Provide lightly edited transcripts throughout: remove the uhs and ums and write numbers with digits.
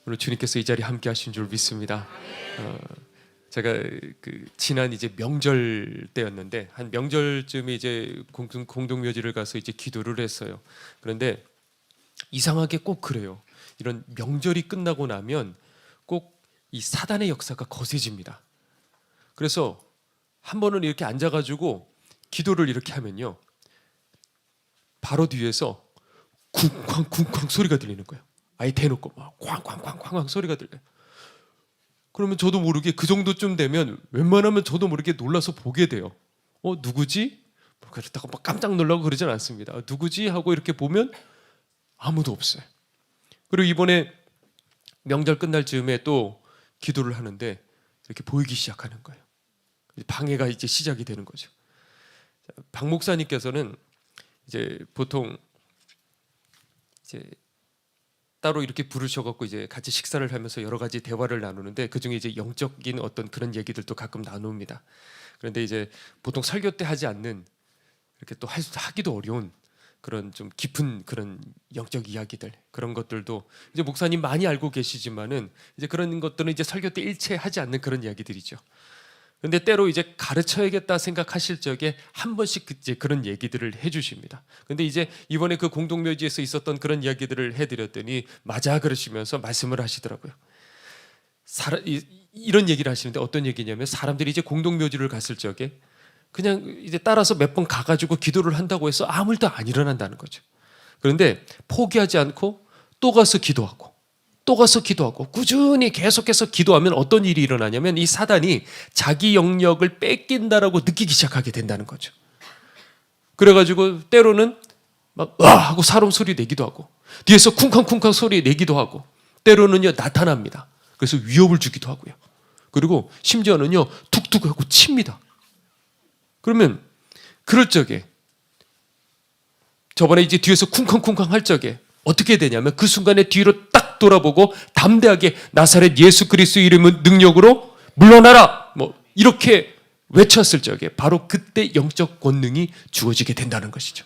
오늘 주님께서 이 자리에 함께 하신 줄 믿습니다. 제가 지난 이제 명절 때였는데 한 명절쯤에 이제 공동묘지를 가서 이제 기도를 했어요. 그런데 이상하게 꼭 그래요. 이런 명절이 끝나고 나면 꼭 이 사단의 역사가 거세집니다. 그래서 한 번은 이렇게 앉아가지고 기도를 이렇게 하면요, 바로 뒤에서 쿵쾅쿵쾅 소리가 들리는 거예요. 아예 대놓고 막 쾅쾅쾅쾅 소리가 들려요. 그러면 저도 모르게 그 정도쯤 되면 웬만하면 저도 모르게 놀라서 보게 돼요. 누구지? 그렇다고 막 깜짝 놀라고 그러진 않습니다. 누구지? 하고 이렇게 보면 아무도 없어요. 그리고 이번에 명절 끝날 즈음에 또 기도를 하는데 이렇게 보이기 시작하는 거예요. 방해가 이제 시작이 되는 거죠. 박 목사님께서는 이제 보통 이제 따로 이렇게 부르셔갖고 이제 같이 식사를 하면서 여러 가지 대화를 나누는데 그 중에 이제 영적인 어떤 그런 얘기들도 가끔 나눕니다. 그런데 이제 보통 설교 때 하지 않는, 이렇게 또 하기도 어려운 그런 좀 깊은 그런 영적 이야기들, 그런 것들도 이제 목사님 많이 알고 계시지만은 이제 그런 것들은 이제 설교 때 일체 하지 않는 그런 이야기들이죠. 근데 때로 이제 가르쳐야겠다 생각하실 적에 한 번씩 이제 그런 얘기들을 해주십니다. 근데 이제 이번에 그 공동묘지에서 있었던 그런 이야기들을 해드렸더니 맞아 그러시면서 말씀을 하시더라고요. 이런 얘기를 하시는데 어떤 얘기냐면, 사람들이 이제 공동묘지를 갔을 적에 그냥 이제 따라서 몇 번 가가지고 기도를 한다고 해서 아무 일도 안 일어난다는 거죠. 그런데 포기하지 않고 또 가서 기도하고 또 가서 기도하고 꾸준히 계속해서 기도하면 어떤 일이 일어나냐면, 이 사단이 자기 영역을 뺏긴다라고 느끼기 시작하게 된다는 거죠. 그래가지고 때로는 막 와 하고 사람 소리 내기도 하고, 뒤에서 쿵쾅쿵쾅 소리 내기도 하고, 때로는요 나타납니다. 그래서 위협을 주기도 하고요. 그리고 심지어는요 툭툭 하고 칩니다. 그러면 그럴 적에, 저번에 이제 뒤에서 쿵쾅쿵쾅 할 적에 어떻게 되냐면, 그 순간에 뒤로 딱 돌아보고 담대하게 나사렛 예수 그리스도 이름의 능력으로 물러나라, 뭐 이렇게 외쳤을 적에 바로 그때 영적 권능이 주어지게 된다는 것이죠.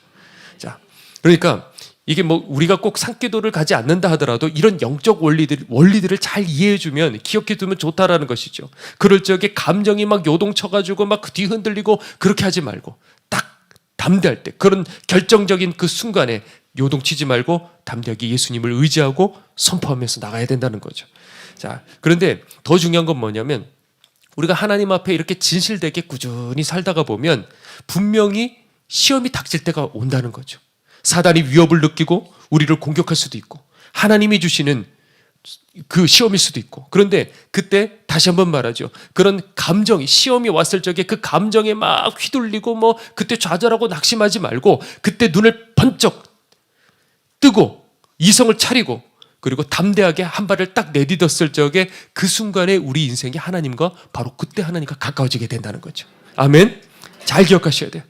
자, 그러니까 이게 뭐 우리가 꼭 산기도를 가지 않는다 하더라도 이런 영적 원리들을 잘 이해해주면, 기억해두면 좋다라는 것이죠. 그럴 적에 감정이 막 요동쳐가지고 막 뒤 흔들리고 그렇게 하지 말고, 딱 담대할 때, 그런 결정적인 그 순간에 요동치지 말고 담대하게 예수님을 의지하고 선포하면서 나가야 된다는 거죠. 자, 그런데 더 중요한 건 뭐냐면, 우리가 하나님 앞에 이렇게 진실되게 꾸준히 살다가 보면 분명히 시험이 닥칠 때가 온다는 거죠. 사단이 위협을 느끼고 우리를 공격할 수도 있고, 하나님이 주시는 그 시험일 수도 있고. 그런데 그때 다시 한번 말하죠. 그런 감정이, 시험이 왔을 적에 그 감정에 막 휘둘리고 뭐 그때 좌절하고 낙심하지 말고, 그때 눈을 번쩍 뜨고 이성을 차리고, 그리고 담대하게 한 발을 딱 내딛었을 적에 그 순간에 우리 인생이 하나님과, 바로 그때 하나님과 가까워지게 된다는 거죠. 아멘. 잘 기억하셔야 돼요.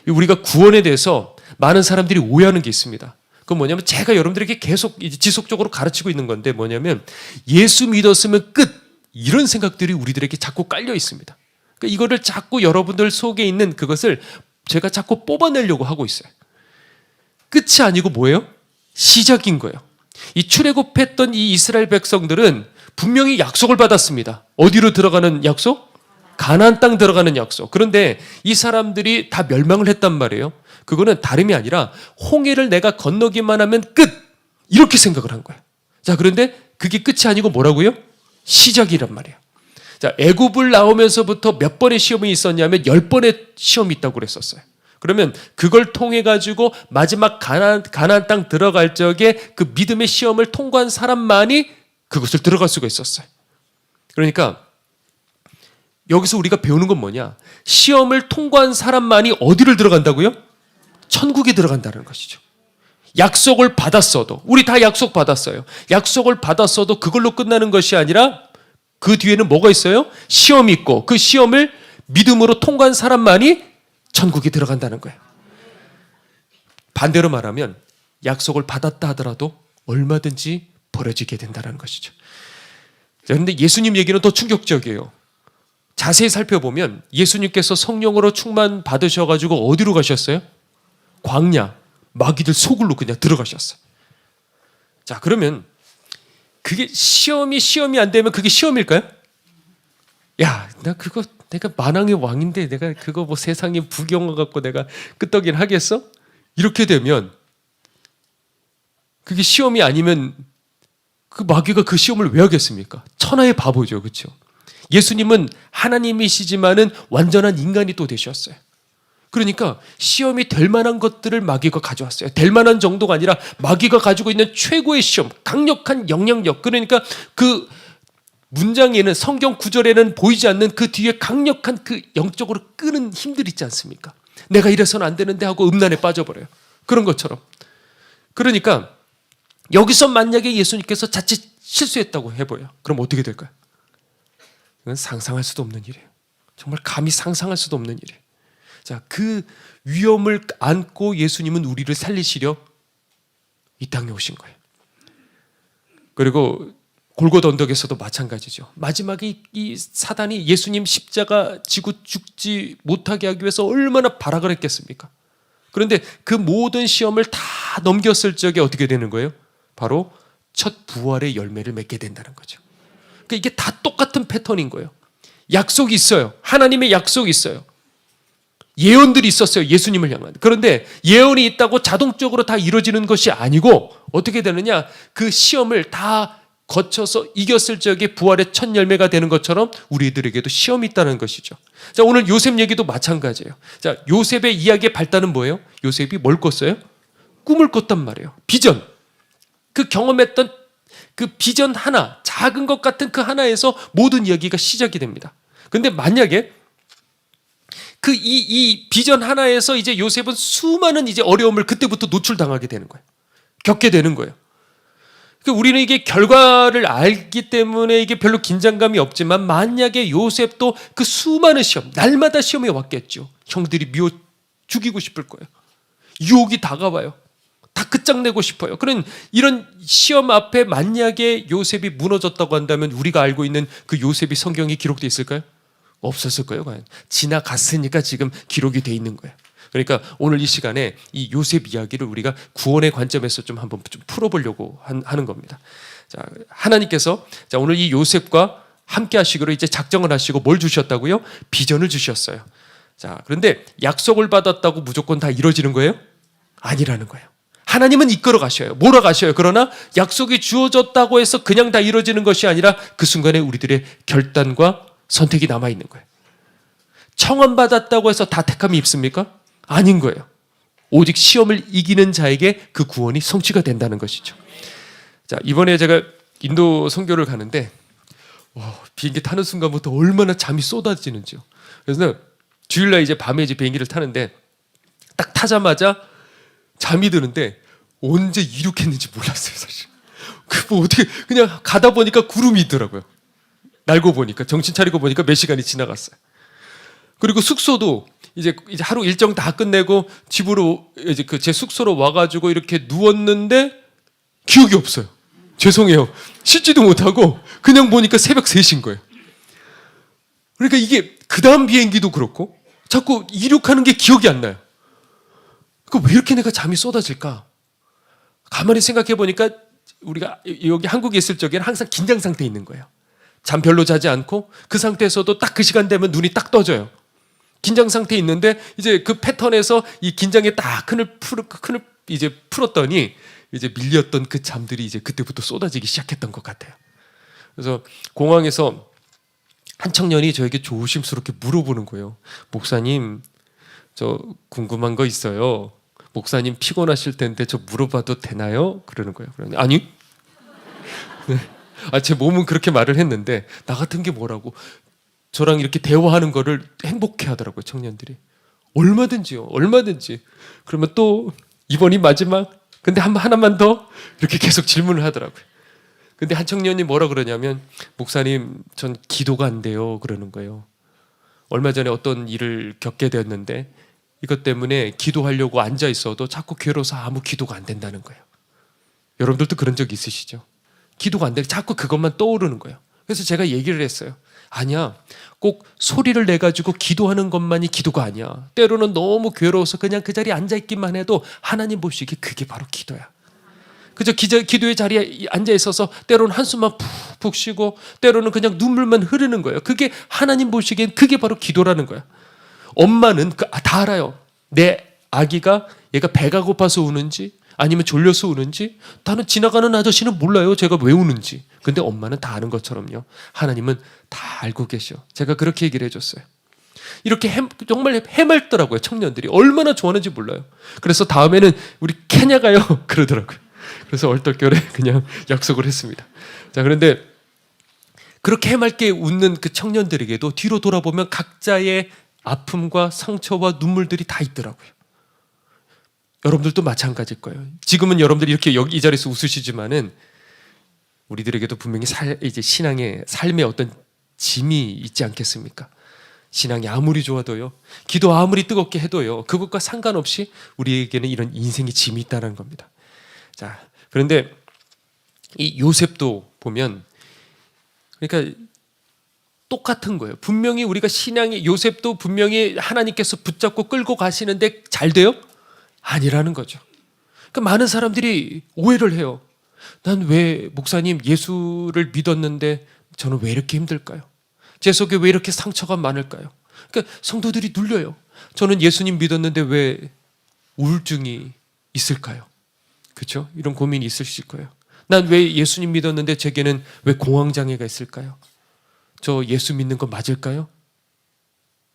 우리가 구원에 대해서 많은 사람들이 오해하는 게 있습니다. 그건 뭐냐면, 제가 여러분들에게 계속 지속적으로 가르치고 있는 건데, 뭐냐면 예수 믿었으면 끝, 이런 생각들이 우리들에게 자꾸 깔려 있습니다. 그러니까 이거를 자꾸 여러분들 속에 있는 그것을 제가 자꾸 뽑아내려고 하고 있어요. 끝이 아니고 뭐예요? 시작인 거예요. 이 출애굽했던 이 이스라엘 백성들은 분명히 약속을 받았습니다. 어디로 들어가는 약속? 가나안 땅 들어가는 약속. 그런데 이 사람들이 다 멸망을 했단 말이에요. 그거는 다름이 아니라 홍해를 내가 건너기만 하면 끝, 이렇게 생각을 한 거예요. 자, 그런데 그게 끝이 아니고 뭐라고요? 시작이란 말이에요. 자, 애굽을 나오면서부터 몇 번의 시험이 있었냐면 10번의 시험이 있다고 그랬었어요. 그러면 그걸 통해 가지고 마지막 가나안 땅 들어갈 적에 그 믿음의 시험을 통과한 사람만이 그것을 들어갈 수가 있었어요. 그러니까 여기서 우리가 배우는 건 뭐냐? 시험을 통과한 사람만이 어디를 들어간다고요? 천국에 들어간다는 것이죠. 약속을 받았어도, 우리 다 약속 받았어요. 약속을 받았어도 그걸로 끝나는 것이 아니라 그 뒤에는 뭐가 있어요? 시험이 있고, 그 시험을 믿음으로 통과한 사람만이 천국에 들어간다는 거예요. 반대로 말하면 약속을 받았다 하더라도 얼마든지 버려지게 된다는 것이죠. 그런데 예수님 얘기는 더 충격적이에요. 자세히 살펴보면 예수님께서 성령으로 충만 받으셔가지고 어디로 가셨어요? 광야, 마귀들 소굴로 그냥 들어가셨어요. 자, 그러면 그게 시험이 안 되면 그게 시험일까요? 야, 내가 만왕의 왕인데 내가 그거 뭐 세상에 부경화 갖고 내가 끄떡이를 하겠어? 이렇게 되면 그게 시험이 아니면 그 마귀가 그 시험을 왜 하겠습니까? 천하의 바보죠, 그렇죠? 예수님은 하나님이시지만은 완전한 인간이 또 되셨어요. 그러니까 시험이 될 만한 것들을 마귀가 가져왔어요. 될 만한 정도가 아니라 마귀가 가지고 있는 최고의 시험, 강력한 영향력. 그러니까 그 문장에는, 성경 구절에는 보이지 않는 그 뒤에 강력한 그 영적으로 끄는 힘들 있지 않습니까? 내가 이래서는 안 되는데 하고 음란에 빠져버려요. 그런 것처럼. 그러니까 여기서 만약에 예수님께서 자칫 실수했다고 해봐요. 그럼 어떻게 될까요? 이건 상상할 수도 없는 일이에요. 정말 감히 상상할 수도 없는 일이에요. 자, 그 위험을 안고 예수님은 우리를 살리시려 이 땅에 오신 거예요. 그리고 골고다 언덕에서도 마찬가지죠. 마지막에 이 사단이 예수님 십자가 지고 죽지 못하게 하기 위해서 얼마나 발악을 했겠습니까? 그런데 그 모든 시험을 다 넘겼을 적에 어떻게 되는 거예요? 바로 첫 부활의 열매를 맺게 된다는 거죠. 그러니까 이게 다 똑같은 패턴인 거예요. 약속이 있어요. 하나님의 약속이 있어요. 예언들이 있었어요. 예수님을 향한. 그런데 예언이 있다고 자동적으로 다 이루어지는 것이 아니고 어떻게 되느냐? 그 시험을 다 거쳐서 이겼을 적에 부활의 첫 열매가 되는 것처럼 우리들에게도 시험이 있다는 것이죠. 자, 오늘 요셉 얘기도 마찬가지예요. 자, 요셉의 이야기의 발단은 뭐예요? 요셉이 뭘 꿨어요? 꿈을 꿨단 말이에요. 비전. 그 경험했던 그 비전 하나, 작은 것 같은 그 하나에서 모든 이야기가 시작이 됩니다. 근데 만약에 이 비전 하나에서 이제 요셉은 수많은 이제 어려움을 그때부터 노출당하게 되는 거예요. 겪게 되는 거예요. 그러니까 우리는 이게 결과를 알기 때문에 이게 별로 긴장감이 없지만 만약에 요셉도 그 수많은 시험, 날마다 시험이 왔겠죠. 형들이 미워 죽이고 싶을 거예요. 유혹이 다가와요. 다 끝장내고 싶어요. 그런 이런 시험 앞에 만약에 요셉이 무너졌다고 한다면 우리가 알고 있는 그 요셉이 성경에 기록되어 있을까요? 없었을 거예요. 과연 지나갔으니까 지금 기록이 돼 있는 거예요. 그러니까 오늘 이 시간에 이 요셉 이야기를 우리가 구원의 관점에서 좀 한번 좀 풀어보려고 하는 겁니다. 자, 하나님께서 자, 오늘 이 요셉과 함께 하시기로 이제 작정을 하시고 뭘 주셨다고요? 비전을 주셨어요. 자, 그런데 약속을 받았다고 무조건 다 이루어지는 거예요? 아니라는 거예요. 하나님은 이끌어 가셔요. 몰아 가셔요. 그러나 약속이 주어졌다고 해서 그냥 다 이루어지는 것이 아니라 그 순간에 우리들의 결단과 선택이 남아있는 거예요. 청원받았다고 해서 다 택함이 있습니까? 아닌 거예요. 오직 시험을 이기는 자에게 그 구원이 성취가 된다는 것이죠. 자, 이번에 제가 인도 선교를 가는데 비행기 타는 순간부터 얼마나 잠이 쏟아지는지요. 그래서 주일날 이제 밤에 이제 비행기를 타는데 딱 타자마자 잠이 드는데 언제 이륙했는지 몰랐어요, 사실. 뭐 어떻게 그냥 가다 보니까 구름이 있더라고요. 날고 보니까 정신 차리고 보니까 몇 시간이 지나갔어요. 그리고 숙소도 이제 하루 일정 다 끝내고 집으로 이제 제 숙소로 와가지고 이렇게 누웠는데 기억이 없어요. 죄송해요. 씻지도 못하고 그냥 보니까 새벽 3시인 거예요. 그러니까 이게 그 다음 비행기도 그렇고 자꾸 이륙하는 게 기억이 안 나요. 왜 이렇게 내가 잠이 쏟아질까? 가만히 생각해 보니까 우리가 여기 한국에 있을 적에는 항상 긴장 상태에 있는 거예요. 잠 별로 자지 않고 그 상태에서도 딱 그 시간 되면 눈이 딱 떠져요. 긴장 상태에 있는데 이제 그 패턴에서 이 긴장의 딱 큰을 이제 풀었더니 이제 밀렸던 그 잠들이 이제 그때부터 쏟아지기 시작했던 것 같아요. 그래서 공항에서 한 청년이 저에게 조심스럽게 물어보는 거예요. 목사님, 저 궁금한 거 있어요. 목사님 피곤하실 텐데 저 물어봐도 되나요? 그러는 거예요. 그러니 아니. 네. 제 몸은 그렇게 말을 했는데 나 같은 게 뭐라고 저랑 이렇게 대화하는 거를 행복해 하더라고요. 청년들이. 얼마든지. 그러면 또 이번이 마지막. 근데 하나만 더 이렇게 계속 질문을 하더라고요. 근데 한 청년이 뭐라 그러냐면 목사님 전 기도가 안 돼요. 그러는 거예요. 얼마 전에 어떤 일을 겪게 되었는데 이것 때문에 기도하려고 앉아 있어도 자꾸 괴로워서 아무 기도가 안 된다는 거예요. 여러분들도 그런 적 있으시죠? 기도가 안 돼. 자꾸 그것만 떠오르는 거예요. 그래서 제가 얘기를 했어요. 아니야. 꼭 소리를 내가지고 기도하는 것만이 기도가 아니야. 때로는 너무 괴로워서 그냥 그 자리에 앉아있기만 해도 하나님 보시기에 그게 바로 기도야. 그저 기도의 자리에 앉아 있어서 때로는 한숨만 푹푹 쉬고 때로는 그냥 눈물만 흐르는 거예요. 그게 하나님 보시기엔 그게 바로 기도라는 거야. 엄마는 다 알아요. 내 아기가 얘가 배가 고파서 우는지 아니면 졸려서 우는지 다른 지나가는 아저씨는 몰라요. 제가 왜 우는지. 근데 엄마는 다 아는 것처럼요. 하나님은 다 알고 계셔. 제가 그렇게 얘기를 해줬어요. 이렇게 정말 해맑더라고요. 청년들이 얼마나 좋아하는지 몰라요. 그래서 다음에는 우리 케냐 가요 그러더라고요. 그래서 얼떨결에 그냥 약속을 했습니다. 자, 그런데 그렇게 해맑게 웃는 그 청년들에게도 뒤로 돌아보면 각자의 아픔과 상처와 눈물들이 다 있더라고요. 여러분들도 마찬가지일 거예요. 지금은 여러분들이 이렇게 여기 이 자리에서 웃으시지만은 우리들에게도 분명히 이제 신앙의 삶의 어떤 짐이 있지 않겠습니까? 신앙이 아무리 좋아도요, 기도 아무리 뜨겁게 해도요, 그것과 상관없이 우리에게는 이런 인생의 짐이 있다는 겁니다. 자, 그런데 이 요셉도 보면, 그러니까 똑같은 거예요. 분명히 우리가 신앙의 요셉도 분명히 하나님께서 붙잡고 끌고 가시는데 잘 돼요? 아니라는 거죠. 그러니까 많은 사람들이 오해를 해요. 난 왜 목사님 예수를 믿었는데 저는 왜 이렇게 힘들까요? 제 속에 왜 이렇게 상처가 많을까요? 그러니까 성도들이 눌려요. 저는 예수님 믿었는데 왜 우울증이 있을까요? 그렇죠? 이런 고민이 있으실 거예요. 난 왜 예수님 믿었는데 제게는 왜 공황장애가 있을까요? 저 예수 믿는 거 맞을까요?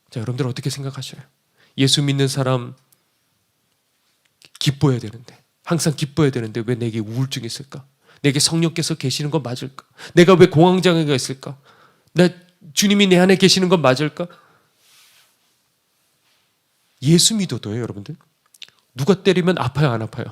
자, 여러분들 어떻게 생각하셔요? 예수 믿는 사람 기뻐해야 되는데, 항상 기뻐해야 되는데 왜 내게 우울증이 있을까? 내게 성령께서 계시는 건 맞을까? 내가 왜 공황장애가 있을까? 주님이 내 안에 계시는 건 맞을까? 예수 믿어도요, 여러분들. 누가 때리면 아파요, 안 아파요?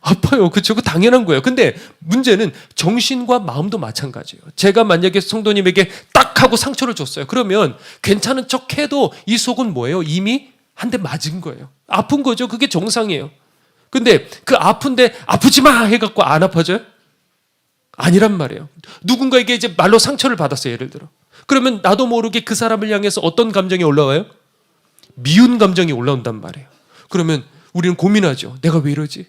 아파요. 그렇죠? 그 당연한 거예요. 근데 문제는 정신과 마음도 마찬가지예요. 제가 만약에 성도님에게 딱 하고 상처를 줬어요. 그러면 괜찮은 척 해도 이 속은 뭐예요? 이미 한 대 맞은 거예요. 아픈 거죠. 그게 정상이에요. 근데 그 아픈데 아프지 마 해갖고 안 아파져요? 아니란 말이에요. 누군가에게 이제 말로 상처를 받았어요. 예를 들어. 그러면 나도 모르게 그 사람을 향해서 어떤 감정이 올라와요? 미운 감정이 올라온단 말이에요. 그러면 우리는 고민하죠. 내가 왜 이러지?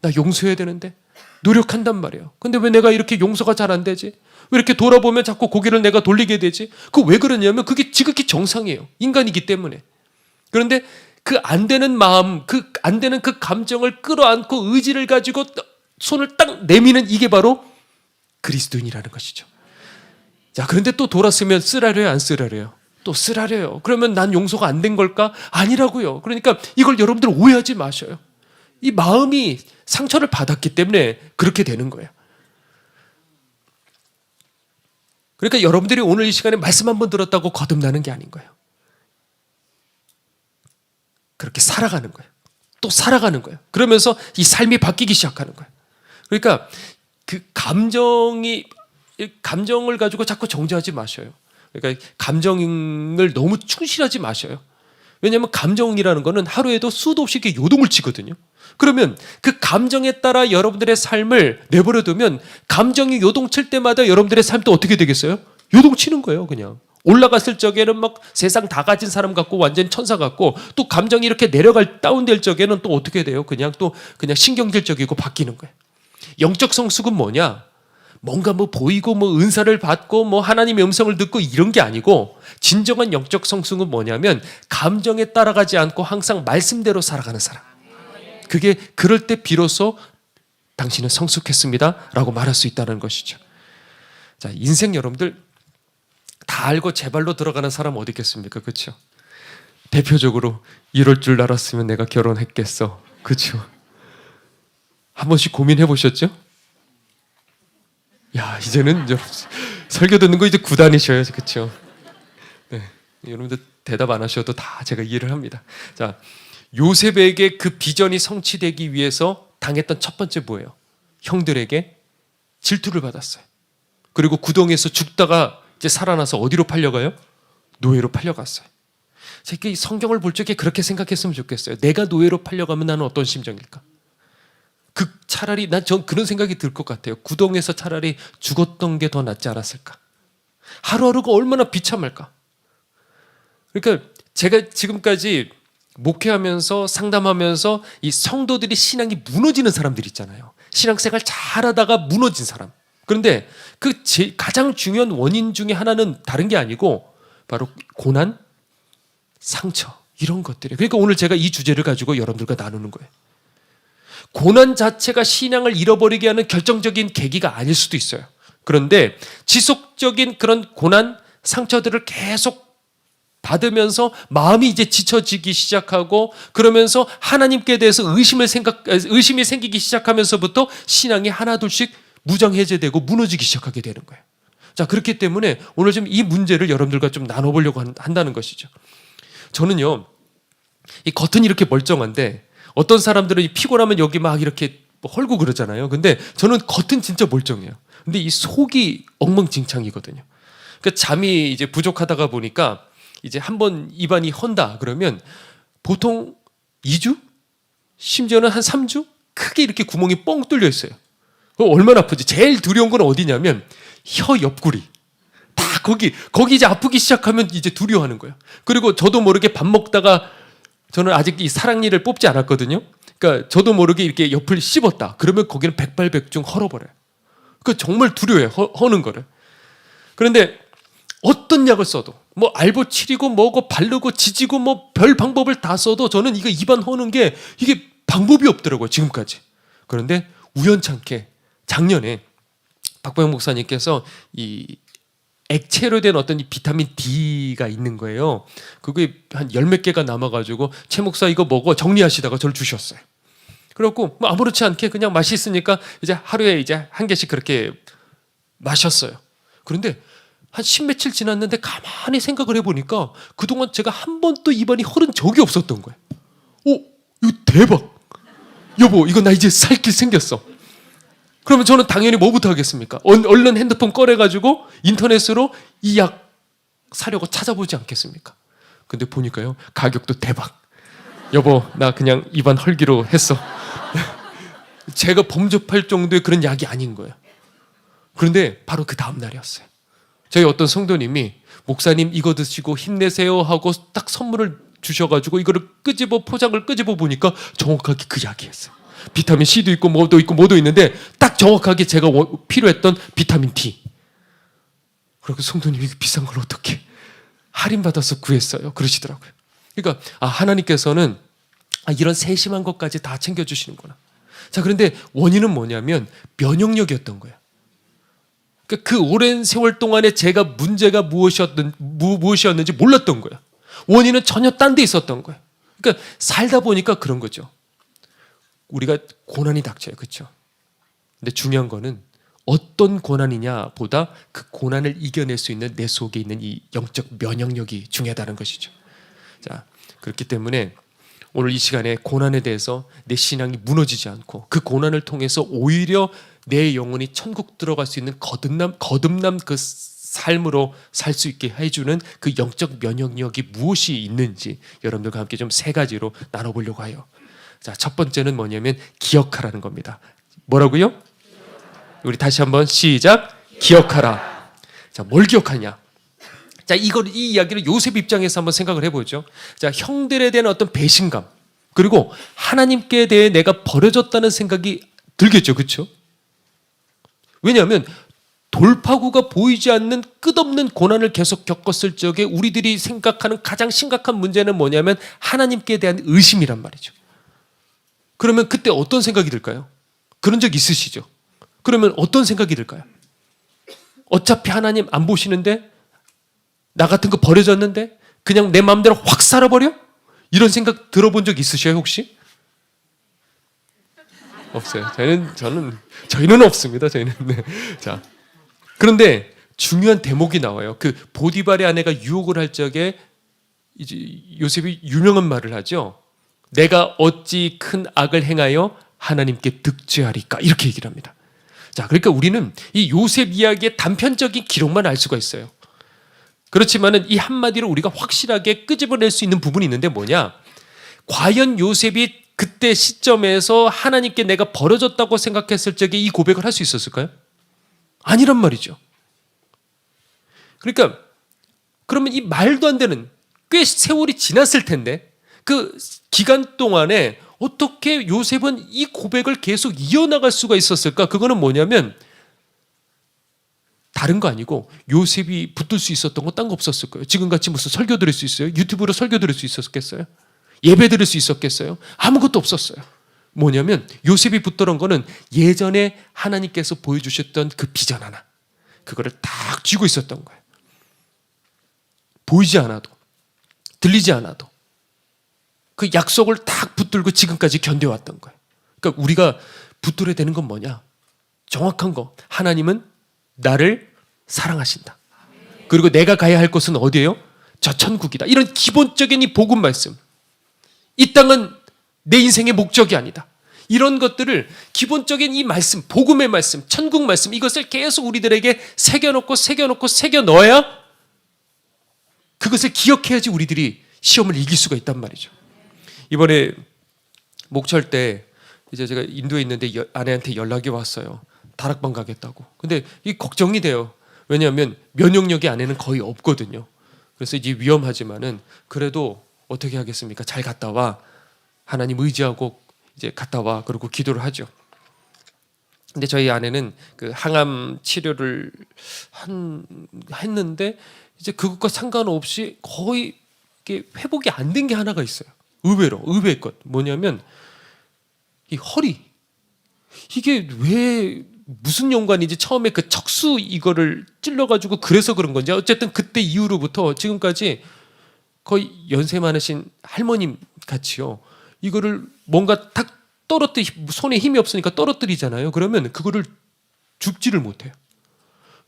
나 용서해야 되는데 노력한단 말이에요. 근데 왜 내가 이렇게 용서가 잘 안 되지? 왜 이렇게 돌아보면 자꾸 고개를 내가 돌리게 되지? 그 왜 그러냐면 그게 지극히 정상이에요. 인간이기 때문에. 그런데 그 안 되는 마음, 그 안 되는 그 감정을 끌어안고 의지를 가지고 손을 딱 내미는 이게 바로 그리스도인이라는 것이죠. 자, 그런데 또 돌았으면 쓰라려요, 안 쓰라려요? 또 쓰라려요. 그러면 난 용서가 안 된 걸까? 아니라고요. 그러니까 이걸 여러분들 오해하지 마셔요. 이 마음이 상처를 받았기 때문에 그렇게 되는 거예요. 그러니까 여러분들이 오늘 이 시간에 말씀 한번 들었다고 거듭나는 게 아닌 거예요. 그렇게 살아가는 거예요. 또 살아가는 거예요. 그러면서 이 삶이 바뀌기 시작하는 거예요. 그러니까 그 감정을 가지고 자꾸 정죄하지 마셔요. 그러니까 감정을 너무 충실하지 마셔요. 왜냐하면 감정이라는 거는 하루에도 수도 없이 이렇게 요동을 치거든요. 그러면 그 감정에 따라 여러분들의 삶을 내버려두면 감정이 요동칠 때마다 여러분들의 삶도 어떻게 되겠어요? 요동치는 거예요, 그냥. 올라갔을 적에는 막 세상 다 가진 사람 같고 완전 천사 같고 또 감정이 이렇게 다운될 적에는 또 어떻게 돼요? 그냥 신경질적이고 바뀌는 거예요. 영적 성숙은 뭐냐? 뭔가 보이고 은사를 받고 하나님의 음성을 듣고 이런 게 아니고 진정한 영적 성숙은 뭐냐면 감정에 따라가지 않고 항상 말씀대로 살아가는 사람. 그게 그럴 때 비로소 당신은 성숙했습니다 라고 말할 수 있다는 것이죠. 자, 인생 여러분들 다 알고 제 발로 들어가는 사람 어디 있겠습니까? 그렇죠? 대표적으로 이럴 줄 알았으면 내가 결혼했겠어. 그렇죠? 한 번씩 고민해 보셨죠? 야, 이제는 설교 듣는 거 이제 9단이셔요. 그렇죠? 네, 여러분들 대답 안 하셔도 다 제가 이해를 합니다. 자, 요셉에게 그 비전이 성취되기 위해서 당했던 첫 번째 뭐예요? 형들에게 질투를 받았어요. 그리고 구덩이에서 죽다가 이제 살아나서 어디로 팔려가요? 노예로 팔려갔어요. 제가 성경을 볼 적에 그렇게 생각했으면 좋겠어요. 내가 노예로 팔려가면 나는 어떤 심정일까? 차라리 전 그런 생각이 들 것 같아요. 구덩이에서 차라리 죽었던 게 더 낫지 않았을까? 하루하루가 얼마나 비참할까? 그러니까 제가 지금까지 목회하면서 상담하면서 이 성도들이 신앙이 무너지는 사람들 있잖아요. 신앙생활 잘하다가 무너진 사람. 그런데 그 가장 중요한 원인 중에 하나는 다른 게 아니고 바로 고난, 상처 이런 것들이에요. 그러니까 오늘 제가 이 주제를 가지고 여러분들과 나누는 거예요. 고난 자체가 신앙을 잃어버리게 하는 결정적인 계기가 아닐 수도 있어요. 그런데 지속적인 그런 고난, 상처들을 계속 받으면서 마음이 이제 지쳐지기 시작하고 그러면서 하나님께 대해서 의심이 생기기 시작하면서부터 신앙이 하나둘씩 무장해제되고 무너지기 시작하게 되는 거예요. 자, 그렇기 때문에 오늘 좀 이 문제를 여러분들과 좀 나눠보려고 한다는 것이죠. 저는요, 이 겉은 이렇게 멀쩡한데 어떤 사람들은 피곤하면 여기 막 이렇게 헐고 그러잖아요. 근데 저는 겉은 진짜 멀쩡해요. 근데 이 속이 엉망진창이거든요. 그러니까 잠이 이제 부족하다가 보니까 이제 한번 입안이 헌다 그러면 보통 2주? 심지어는 한 3주? 크게 이렇게 구멍이 뻥 뚫려 있어요. 얼마나 아프지? 제일 두려운 건 어디냐면 혀 옆구리. 다 거기 이제 아프기 시작하면 이제 두려워하는 거예요. 그리고 저도 모르게 밥 먹다가 저는 아직 이 사랑니를 뽑지 않았거든요. 그러니까 저도 모르게 이렇게 옆을 씹었다. 그러면 거기는 백발백중 헐어버려요. 그러니까 정말 두려워요. 허는 거를. 그런데 어떤 약을 써도 뭐 알보칠이고 뭐고 바르고 지지고 뭐 별 방법을 다 써도 저는 이거 입안 허는 게 이게 방법이 없더라고요. 지금까지. 그런데 우연찮게 작년에 박보영 목사님께서 이 액체로 된 어떤 이 비타민 D가 있는 거예요. 그게 한 열 몇 개가 남아가지고 최 목사 이거 먹어 정리하시다가 저를 주셨어요. 그래갖고 뭐 아무렇지 않게 그냥 맛있으니까 이제 하루에 이제 한 개씩 그렇게 마셨어요. 그런데 한 10며칠 지났는데 가만히 생각을 해보니까 그동안 제가 한 번도 입안이 허른 적이 없었던 거예요. 오, 이거 대박. 여보, 이거 나 이제 살 길 생겼어. 그러면 저는 당연히 뭐부터 하겠습니까? 얼른 핸드폰 꺼내가지고 인터넷으로 이 약 사려고 찾아보지 않겠습니까? 근데 보니까요, 가격도 대박. 여보, 나 그냥 입안 헐기로 했어. 제가 범접할 정도의 그런 약이 아닌 거예요. 그런데 바로 그 다음 날이었어요. 저희 어떤 성도님이 목사님 이거 드시고 힘내세요 하고 딱 선물을 주셔가지고 이거를 포장을 끄집어 보니까 정확하게 그 약이었어요. 비타민 C도 있고 뭐도 있는데 딱 정확하게 제가 필요했던 비타민 D. 그리고 성도님이 비싼 걸 어떻게 할인받아서 구했어요. 그러시더라고요. 그러니까 하나님께서는 이런 세심한 것까지 다 챙겨주시는구나. 자, 그런데 원인은 뭐냐면 면역력이었던 거예요. 그러니까 그 오랜 세월 동안에 제가 문제가 무엇이었는지 몰랐던 거예요. 원인은 전혀 딴 데 있었던 거예요. 그러니까 살다 보니까 그런 거죠. 우리가 고난이 닥쳐요. 그렇죠? 근데 중요한 거는 어떤 고난이냐 보다 그 고난을 이겨낼 수 있는 내 속에 있는 이 영적 면역력이 중요하다는 것이죠. 자, 그렇기 때문에 오늘 이 시간에 고난에 대해서 내 신앙이 무너지지 않고 그 고난을 통해서 오히려 내 영혼이 천국 들어갈 수 있는 거듭남 그 삶으로 살 수 있게 해주는 그 영적 면역력이 무엇이 있는지 여러분들과 함께 좀 세 가지로 나눠보려고 해요. 자, 첫 번째는 뭐냐면 기억하라는 겁니다. 뭐라고요? 우리 다시 한번 시작. 기억하라. 자, 뭘 기억하냐? 자, 이 이야기를 요셉 입장에서 한번 생각을 해보죠. 자, 형들에 대한 어떤 배신감 그리고 하나님께 대해 내가 버려졌다는 생각이 들겠죠, 그렇죠? 왜냐하면 돌파구가 보이지 않는 끝없는 고난을 계속 겪었을 적에 우리들이 생각하는 가장 심각한 문제는 뭐냐면 하나님께 대한 의심이란 말이죠. 그러면 그때 어떤 생각이 들까요? 그런 적 있으시죠? 그러면 어떤 생각이 들까요? 어차피 하나님 안 보시는데 나 같은 거 버려졌는데 그냥 내 마음대로 확 살아버려? 이런 생각 들어본 적 있으셔요 혹시? 없어요. 저희는 없습니다. 저희는. 네. 자, 그런데 중요한 대목이 나와요. 그 보디발의 아내가 유혹을 할 적에 이제 요셉이 유명한 말을 하죠. 내가 어찌 큰 악을 행하여 하나님께 득죄하리까 이렇게 얘기를 합니다. 자, 그러니까 우리는 이 요셉 이야기의 단편적인 기록만 알 수가 있어요. 그렇지만은 이 한마디로 우리가 확실하게 끄집어낼 수 있는 부분이 있는데 뭐냐? 과연 요셉이 그때 시점에서 하나님께 내가 버려졌다고 생각했을 적에 이 고백을 할 수 있었을까요? 아니란 말이죠. 그러니까 그러면 이 말도 안 되는 꽤 세월이 지났을 텐데 그 기간 동안에 어떻게 요셉은 이 고백을 계속 이어나갈 수가 있었을까? 그거는 뭐냐면 다른 거 아니고 요셉이 붙들 수 있었던 거 딴 거 없었을 거예요. 지금같이 무슨 설교 들을 수 있어요? 유튜브로 설교 들을 수 있었겠어요? 예배 들을 수 있었겠어요? 아무것도 없었어요. 뭐냐면 요셉이 붙들은 거는 예전에 하나님께서 보여주셨던 그 비전 하나, 그거를 딱 쥐고 있었던 거예요. 보이지 않아도, 들리지 않아도 그 약속을 딱 붙들고 지금까지 견뎌왔던 거예요. 그러니까 우리가 붙들어야 되는 건 뭐냐? 정확한 거. 하나님은 나를 사랑하신다. 그리고 내가 가야 할 곳은 어디예요? 저 천국이다. 이런 기본적인 이 복음 말씀. 이 땅은 내 인생의 목적이 아니다. 이런 것들을 기본적인 이 말씀, 복음의 말씀, 천국 말씀, 이것을 계속 우리들에게 새겨 넣어야 그것을 기억해야지 우리들이 시험을 이길 수가 있단 말이죠. 이번에 목철 때 이제 제가 인도에 있는데 아내한테 연락이 왔어요. 다락방 가겠다고. 근데 이 걱정이 돼요. 왜냐하면 면역력이 아내는 거의 없거든요. 그래서 이제 위험하지만은 그래도 어떻게 하겠습니까? 잘 갔다 와. 하나님 의지하고 이제 갔다 와. 그러고 기도를 하죠. 근데 저희 아내는 그 항암 치료를 했는데 이제 그것과 상관없이 거의 이게 회복이 안 된 게 하나가 있어요. 의외의 것. 뭐냐면 이 허리. 이게 왜 무슨 연관인지 처음에 그 척수 이거를 찔러가지고 그래서 그런 건지 어쨌든 그때 이후로부터 지금까지 거의 연세 많으신 할머님 같이요. 이거를 뭔가 탁 손에 힘이 없으니까 떨어뜨리잖아요. 그러면 그거를 줍지를 못해요.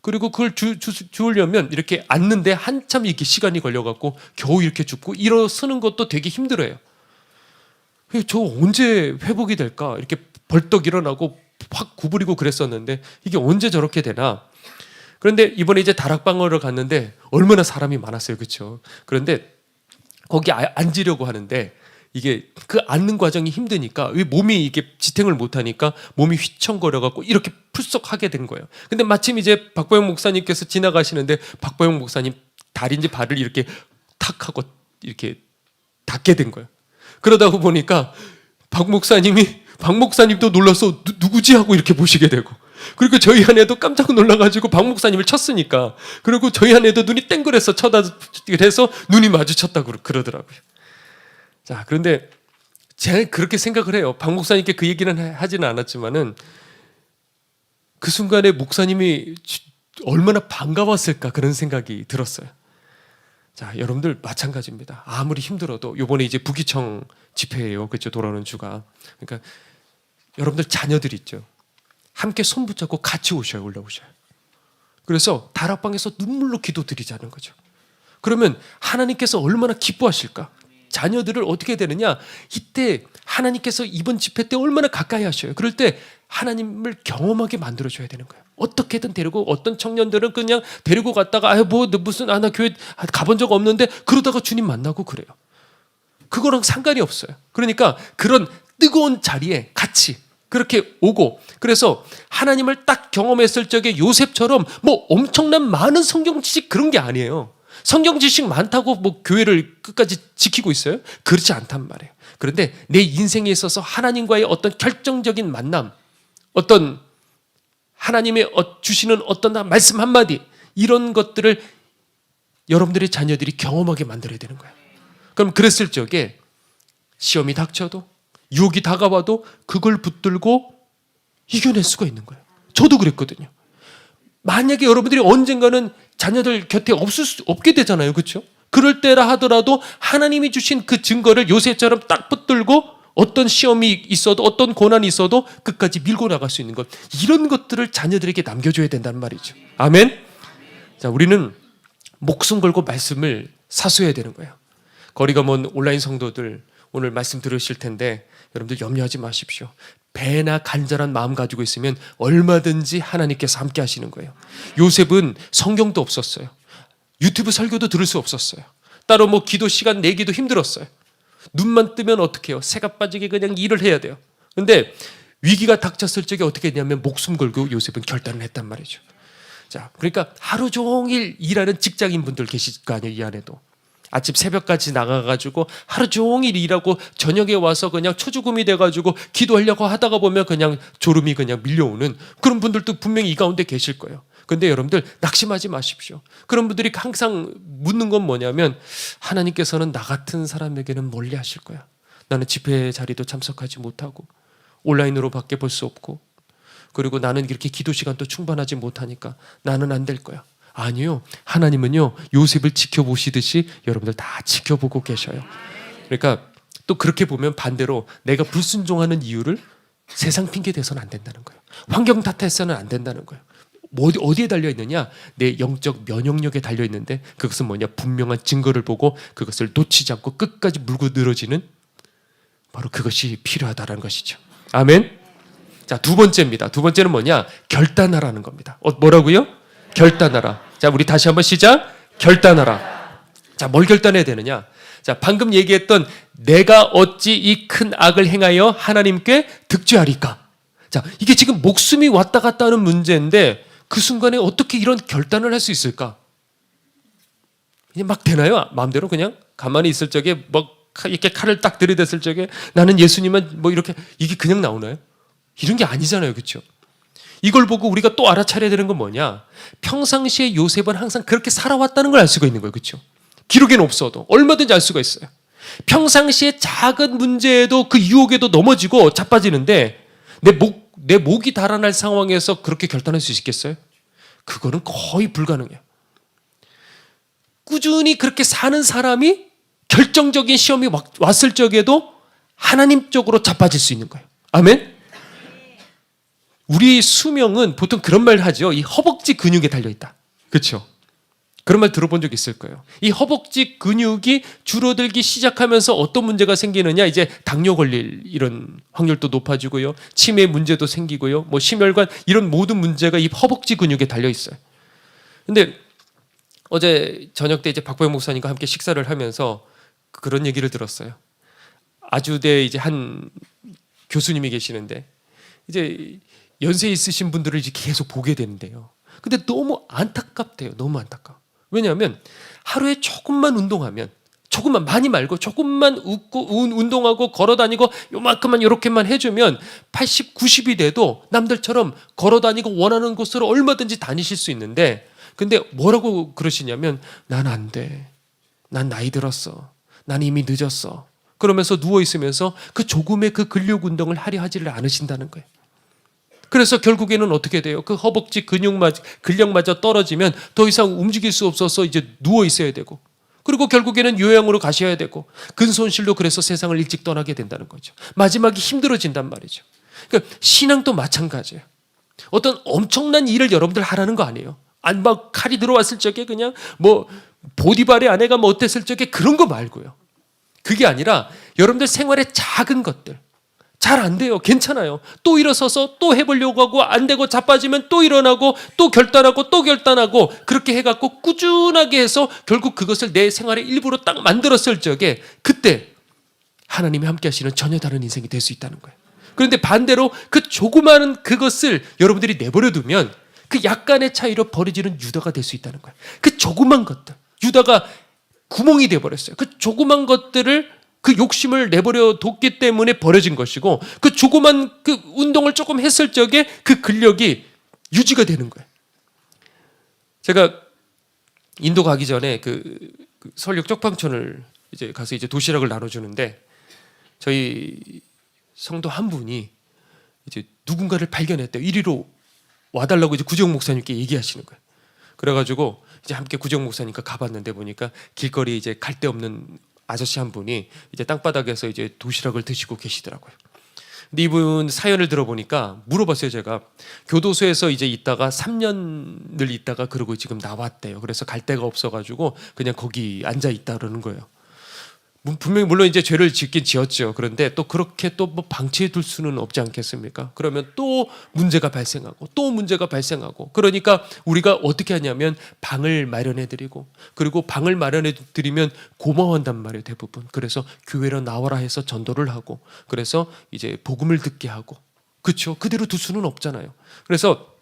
그리고 그걸 주우려면 이렇게 앉는데 한참 이렇게 시간이 걸려갖고 겨우 이렇게 줍고 일어서는 것도 되게 힘들어요. 저 언제 회복이 될까? 이렇게 벌떡 일어나고 확 구부리고 그랬었는데 이게 언제 저렇게 되나? 그런데 이번에 이제 다락방으로 갔는데 얼마나 사람이 많았어요, 그렇죠? 그런데 거기 앉으려고 하는데 이게 그 앉는 과정이 힘드니까 몸이 이게 지탱을 못하니까 몸이 휘청거려갖고 이렇게 풀썩하게 된 거예요. 근데 마침 이제 박보영 목사님께서 지나가시는데 박보영 목사님 다리인지 발을 이렇게 탁 하고 이렇게 닿게 된 거예요. 그러다 보니까 박 목사님도 놀라서 누구지 하고 이렇게 보시게 되고, 그리고 저희 아내도 깜짝 놀라가지고 박 목사님을 쳤으니까, 그리고 저희 아내도 눈이 땡그래서 그래서 눈이 마주쳤다고 그러더라고요. 자, 그런데 제가 그렇게 생각을 해요. 박 목사님께 그 얘기는 하지는 않았지만은 그 순간에 목사님이 얼마나 반가웠을까 그런 생각이 들었어요. 자, 여러분들 마찬가지입니다. 아무리 힘들어도 요번에 이제 부기청 집회예요. 그렇죠? 돌아오는 주가. 그러니까 여러분들 자녀들 있죠. 함께 손 붙잡고 같이 올라오셔요. 그래서 다락방에서 눈물로 기도드리자는 거죠. 그러면 하나님께서 얼마나 기뻐하실까? 자녀들을 어떻게 되느냐? 이때 하나님께서 이번 집회 때 얼마나 가까이 하셔요. 그럴 때 하나님을 경험하게 만들어줘야 되는 거예요. 어떻게든 데리고, 어떤 청년들은 그냥 데리고 갔다가 나 교회 가본 적 없는데 그러다가 주님 만나고 그래요. 그거랑 상관이 없어요. 그러니까 그런 뜨거운 자리에 같이 그렇게 오고, 그래서 하나님을 딱 경험했을 적에 요셉처럼 뭐 엄청난 많은 성경 지식 그런 게 아니에요. 성경 지식 많다고 뭐 교회를 끝까지 지키고 있어요? 그렇지 않단 말이에요. 그런데 내 인생에 있어서 하나님과의 어떤 결정적인 만남, 어떤 하나님의 주시는 어떤 말씀 한마디, 이런 것들을 여러분들의 자녀들이 경험하게 만들어야 되는 거예요. 그럼 그랬을 적에 시험이 닥쳐도, 유혹이 다가와도 그걸 붙들고 이겨낼 수가 있는 거예요. 저도 그랬거든요. 만약에 여러분들이 언젠가는 자녀들 곁에 없게 되잖아요. 그렇죠? 그럴 때라 하더라도 하나님이 주신 그 증거를 요셉처럼 딱 붙들고 어떤 시험이 있어도, 어떤 고난이 있어도 끝까지 밀고 나갈 수 있는 것, 이런 것들을 자녀들에게 남겨줘야 된다는 말이죠. 아멘. 자, 우리는 목숨 걸고 말씀을 사수해야 되는 거예요. 거리가 먼 온라인 성도들 오늘 말씀 들으실 텐데 여러분들 염려하지 마십시오. 배나 간절한 마음 가지고 있으면 얼마든지 하나님께서 함께 하시는 거예요. 요셉은 성경도 없었어요. 유튜브 설교도 들을 수 없었어요. 따로 뭐 기도 시간 내기도 힘들었어요. 눈만 뜨면 어떻게 해요? 새가 빠지게 그냥 일을 해야 돼요. 근데 위기가 닥쳤을 적에 어떻게 했냐면 목숨 걸고 요셉은 결단을 했단 말이죠. 자, 그러니까 하루 종일 일하는 직장인분들 계실 거 아니에요, 이 안에도. 아침 새벽까지 나가가지고 하루 종일 일하고 저녁에 와서 그냥 초죽음이 돼가지고 기도하려고 하다가 보면 그냥 졸음이 그냥 밀려오는 그런 분들도 분명히 이 가운데 계실 거예요. 그런데 여러분들 낙심하지 마십시오. 그런 분들이 항상 묻는 건 뭐냐면 하나님께서는 나 같은 사람에게는 멀리 하실 거야. 나는 집회 자리도 참석하지 못하고 온라인으로 밖에 볼 수 없고 그리고 나는 이렇게 기도 시간도 충분하지 못하니까 나는 안 될 거야. 아니요. 하나님은요. 요셉을 지켜보시듯이 여러분들 다 지켜보고 계셔요. 그러니까 또 그렇게 보면 반대로 내가 불순종하는 이유를 세상 핑계 대서는 안 된다는 거예요. 환경 탓해서는 안 된다는 거예요. 어디에 달려있느냐? 내 영적 면역력에 달려있는데 그것은 뭐냐? 분명한 증거를 보고 그것을 놓치지 않고 끝까지 물고 늘어지는 바로 그것이 필요하다는 것이죠. 아멘. 자, 두 번째입니다. 두 번째는 뭐냐? 결단하라는 겁니다. 뭐라고요? 결단하라. 자, 우리 다시 한번 시작. 결단하라. 자, 뭘 결단해야 되느냐? 자, 방금 얘기했던 내가 어찌 이 큰 악을 행하여 하나님께 득죄하리까? 자, 이게 지금 목숨이 왔다 갔다 하는 문제인데 그 순간에 어떻게 이런 결단을 할 수 있을까? 그냥 막 되나요? 마음대로 그냥 가만히 있을 적에 막 이렇게 칼을 딱 들이댔을 적에 나는 예수님은 뭐 이렇게 이게 그냥 나오나요? 이런 게 아니잖아요. 그렇죠? 이걸 보고 우리가 또 알아차려야 되는 건 뭐냐? 평상시에 요셉은 항상 그렇게 살아왔다는 걸 알 수가 있는 거예요. 그렇죠? 기록에는 없어도 얼마든지 알 수가 있어요. 평상시에 작은 문제에도 그 유혹에도 넘어지고 자빠지는데 내 목이 달아날 상황에서 그렇게 결단할 수 있겠어요? 그거는 거의 불가능해요. 꾸준히 그렇게 사는 사람이 결정적인 시험이 왔을 적에도 하나님 쪽으로 자빠질 수 있는 거예요. 아멘? 우리 수명은 보통 그런 말 하죠. 이 허벅지 근육에 달려있다. 그렇죠? 그런 말 들어본 적 있을 거예요. 이 허벅지 근육이 줄어들기 시작하면서 어떤 문제가 생기느냐? 이제 당뇨 걸릴 이런 확률도 높아지고요. 치매 문제도 생기고요. 뭐 심혈관 이런 모든 문제가 이 허벅지 근육에 달려 있어요. 근데 어제 저녁 때 이제 박보영 목사님과 함께 식사를 하면서 그런 얘기를 들었어요. 아주대 이제 한 교수님이 계시는데 이제 연세 있으신 분들을 이제 계속 보게 되는데요. 근데 너무 안타깝대요. 너무 안타까워. 왜냐하면 하루에 조금만 운동하면 조금만 많이 말고 조금만 웃고 운동하고 걸어다니고 요만큼만 요렇게만 해주면 80, 90이 돼도 남들처럼 걸어다니고 원하는 곳으로 얼마든지 다니실 수 있는데 근데 뭐라고 그러시냐면 난 안 돼. 난 나이 들었어. 난 이미 늦었어. 그러면서 누워있으면서 그 조금의 그 근력 운동을 하려 하지를 않으신다는 거예요. 그래서 결국에는 어떻게 돼요? 그 허벅지 근력마저 떨어지면 더 이상 움직일 수 없어서 이제 누워 있어야 되고 그리고 결국에는 요양으로 가셔야 되고 근손실로 그래서 세상을 일찍 떠나게 된다는 거죠. 마지막에 힘들어진단 말이죠. 그러니까 신앙도 마찬가지예요. 어떤 엄청난 일을 여러분들 하라는 거 아니에요. 안 막 칼이 들어왔을 적에 그냥 뭐 보디발의 아내가 뭐 어땠을 적에 그런 거 말고요. 그게 아니라 여러분들 생활의 작은 것들 잘 안 돼요. 괜찮아요. 또 일어서서 또 해보려고 하고 안 되고 자빠지면 또 일어나고 또 결단하고 또 결단하고 그렇게 해갖고 꾸준하게 해서 결국 그것을 내 생활의 일부로 딱 만들었을 적에 그때 하나님이 함께 하시는 전혀 다른 인생이 될 수 있다는 거예요. 그런데 반대로 그 조그마한 그것을 여러분들이 내버려 두면 그 약간의 차이로 버려지는 유다가 될 수 있다는 거예요. 그 조그만 것들. 유다가 구멍이 돼버렸어요. 그 조그만 것들을 그 욕심을 내버려 뒀기 때문에 버려진 것이고 그 조그만 그 운동을 조금 했을 적에 그 근력이 유지가 되는 거예요. 제가 인도 가기 전에 그 설육 쪽방촌을 이제 가서 이제 도시락을 나눠주는데 저희 성도 한 분이 이제 누군가를 발견했대요. 이리로 와달라고 이제 구정 목사님께 얘기하시는 거예요. 그래가지고 이제 함께 구정 목사님과 가봤는데 보니까 길거리 이제 갈 데 없는 아저씨 한 분이 이제 땅바닥에서 이제 도시락을 드시고 계시더라고요. 근데 이분 사연을 들어보니까 물어봤어요. 제가 교도소에서 이제 있다가 3년을 있다가 그러고 지금 나왔대요. 그래서 갈 데가 없어가지고 그냥 거기 앉아 있다 그러는 거예요. 분명히 물론 이제 죄를 짓긴 지었죠. 그런데 또 그렇게 또 뭐 방치해 둘 수는 없지 않겠습니까? 그러면 또 문제가 발생하고 또 문제가 발생하고 그러니까 우리가 어떻게 하냐면 방을 마련해 드리고 그리고 방을 마련해 드리면 고마워한단 말이에요. 대부분. 그래서 교회로 나와라 해서 전도를 하고 그래서 이제 복음을 듣게 하고 그렇죠. 그대로 둘 수는 없잖아요. 그래서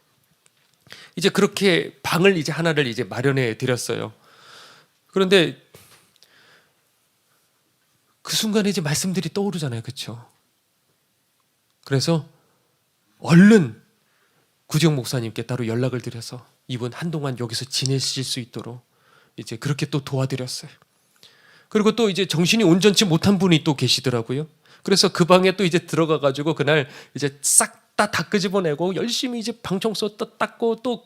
이제 그렇게 방을 이제 하나를 이제 마련해 드렸어요. 그런데 그 순간에 이제 말씀들이 떠오르잖아요. 그렇죠? 그래서 얼른 구지영 목사님께 따로 연락을 드려서 이분 한동안 여기서 지내실 수 있도록 이제 그렇게 또 도와드렸어요. 그리고 또 이제 정신이 온전치 못한 분이 또 계시더라고요. 그래서 그 방에 또 이제 들어가 가지고 그날 이제 싹 다 끄집어내고 열심히 이제 방 청소 또 닦고 또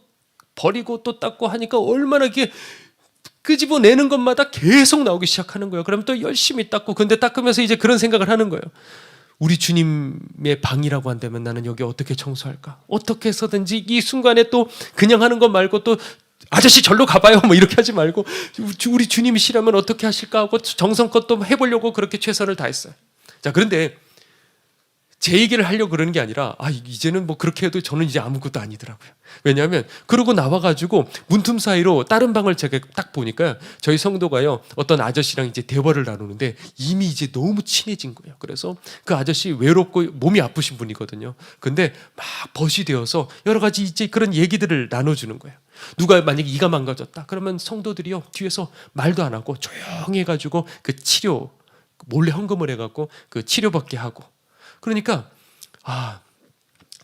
버리고 또 닦고 하니까 얼마나 이게 끄집어내는 것마다 계속 나오기 시작하는 거예요. 그럼 또 열심히 닦고, 근데 닦으면서 이제 그런 생각을 하는 거예요. 우리 주님의 방이라고 한다면 나는 여기 어떻게 청소할까? 어떻게 해서든지 이 순간에 또 그냥 하는 것 말고 또 아저씨 절로 가봐요 뭐 이렇게 하지 말고 우리 주님이시라면 어떻게 하실까 하고 정성껏 또 해보려고 그렇게 최선을 다했어요. 자, 그런데 제 얘기를 하려고 그러는 게 아니라 이제는 뭐 그렇게 해도 저는 이제 아무것도 아니더라고요. 왜냐하면 그러고 나와가지고 문틈 사이로 다른 방을 제가 딱 보니까 저희 성도가요 어떤 아저씨랑 이제 대화를 나누는데 이미 이제 너무 친해진 거예요. 그래서 그 아저씨 외롭고 몸이 아프신 분이거든요. 근데 막 벗이 되어서 여러 가지 이제 그런 얘기들을 나눠주는 거예요. 누가 만약에 이가 망가졌다 그러면 성도들이요 뒤에서 말도 안 하고 조용히 해가지고 그 치료 몰래 헌금을 해갖고 그 치료받게 하고. 그러니까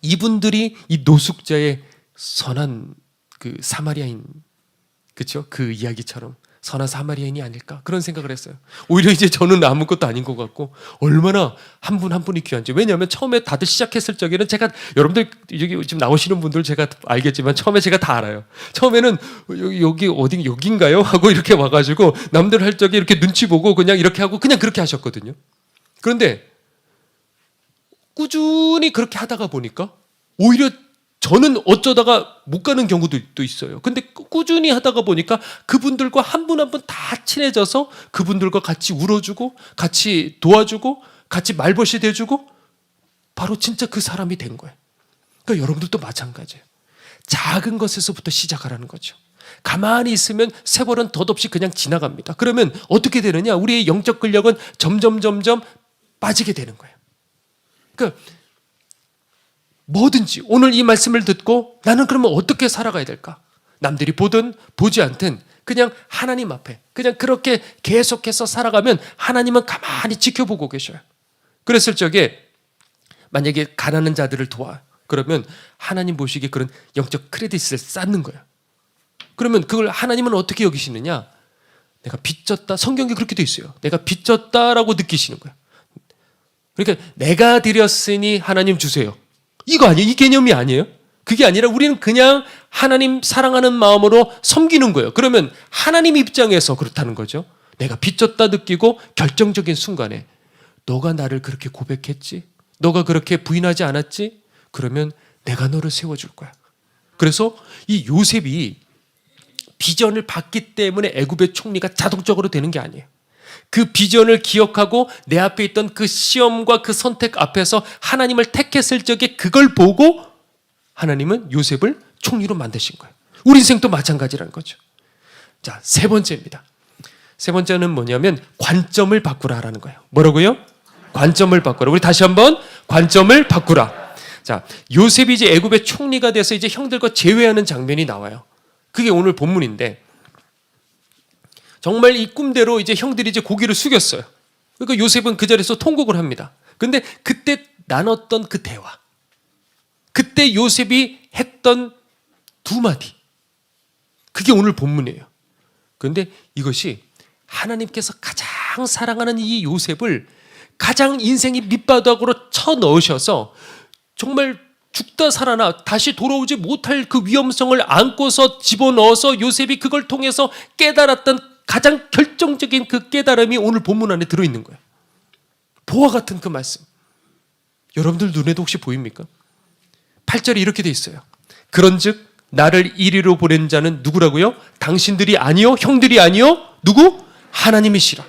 이분들이 이 노숙자의 선한 그 사마리아인, 그렇죠? 그 이야기처럼 선한 사마리아인이 아닐까 그런 생각을 했어요. 오히려 이제 저는 아무것도 아닌 것 같고 얼마나 한 분 한 분이 귀한지. 왜냐하면 처음에 다들 시작했을 적에는 제가 여러분들 여기 지금 나오시는 분들 제가 알겠지만 처음에 제가 다 알아요. 처음에는 여기 어디 여긴가요? 하고 이렇게 와가지고 남들 할 적에 이렇게 눈치 보고 그냥 이렇게 하고 그냥 그렇게 하셨거든요. 그런데 꾸준히 그렇게 하다가 보니까 오히려 저는 어쩌다가 못 가는 경우도 또 있어요. 근데 꾸준히 하다가 보니까 그분들과 한 분 한 분 다 친해져서 그분들과 같이 울어주고 같이 도와주고 같이 말벗이 돼주고 바로 진짜 그 사람이 된 거예요. 그러니까 여러분들도 마찬가지예요. 작은 것에서부터 시작하라는 거죠. 가만히 있으면 세월은 덧없이 그냥 지나갑니다. 그러면 어떻게 되느냐? 우리의 영적 근력은 점점 빠지게 되는 거예요. 그러니까 뭐든지 오늘 이 말씀을 듣고 나는 그러면 어떻게 살아가야 될까? 남들이 보든 보지 않든 그냥 하나님 앞에 그냥 그렇게 계속해서 살아가면 하나님은 가만히 지켜보고 계셔요. 그랬을 적에 만약에 가난한 자들을 도와 그러면 하나님 보시기에 그런 영적 크레딧을 쌓는 거예요. 그러면 그걸 하나님은 어떻게 여기시느냐? 내가 빚졌다. 성경에 그렇게 돼 있어요. 내가 빚졌다라고 느끼시는 거예요. 그러니까 내가 드렸으니 하나님 주세요. 이거 아니에요. 이 개념이 아니에요. 그게 아니라 우리는 그냥 하나님 사랑하는 마음으로 섬기는 거예요. 그러면 하나님 입장에서 그렇다는 거죠. 내가 빚졌다 느끼고 결정적인 순간에 너가 나를 그렇게 고백했지? 너가 그렇게 부인하지 않았지? 그러면 내가 너를 세워줄 거야. 그래서 이 요셉이 비전을 받기 때문에 애굽의 총리가 자동적으로 되는 게 아니에요. 그 비전을 기억하고 내 앞에 있던 그 시험과 그 선택 앞에서 하나님을 택했을 적에 그걸 보고 하나님은 요셉을 총리로 만드신 거예요. 우리 인생도 마찬가지라는 거죠. 자, 세 번째입니다. 세 번째는 뭐냐면 관점을 바꾸라라는 거예요. 뭐라고요? 관점을 바꾸라. 우리 다시 한번 관점을 바꾸라. 자, 요셉이 이제 애굽의 총리가 돼서 이제 형들과 재회하는 장면이 나와요. 그게 오늘 본문인데 정말 이 꿈대로 이제 형들이 이제 고개를 숙였어요. 그러니까 요셉은 그 자리에서 통곡을 합니다. 근데 그때 나눴던 그 대화, 그때 요셉이 했던 두 마디, 그게 오늘 본문이에요. 그런데 이것이 하나님께서 가장 사랑하는 이 요셉을 가장 인생이 밑바닥으로 쳐 넣으셔서 정말 죽다 살아나 다시 돌아오지 못할 그 위험성을 안고서 집어넣어서 요셉이 그걸 통해서 깨달았던 가장 결정적인 그 깨달음이 오늘 본문 안에 들어있는 거예요. 보와 같은 그 말씀. 여러분들 눈에도 혹시 보입니까? 8절에 이렇게 돼 있어요. 그런즉 나를 이리로 보낸 자는 누구라고요? 당신들이 아니요, 형들이 아니요, 누구? 하나님이시라.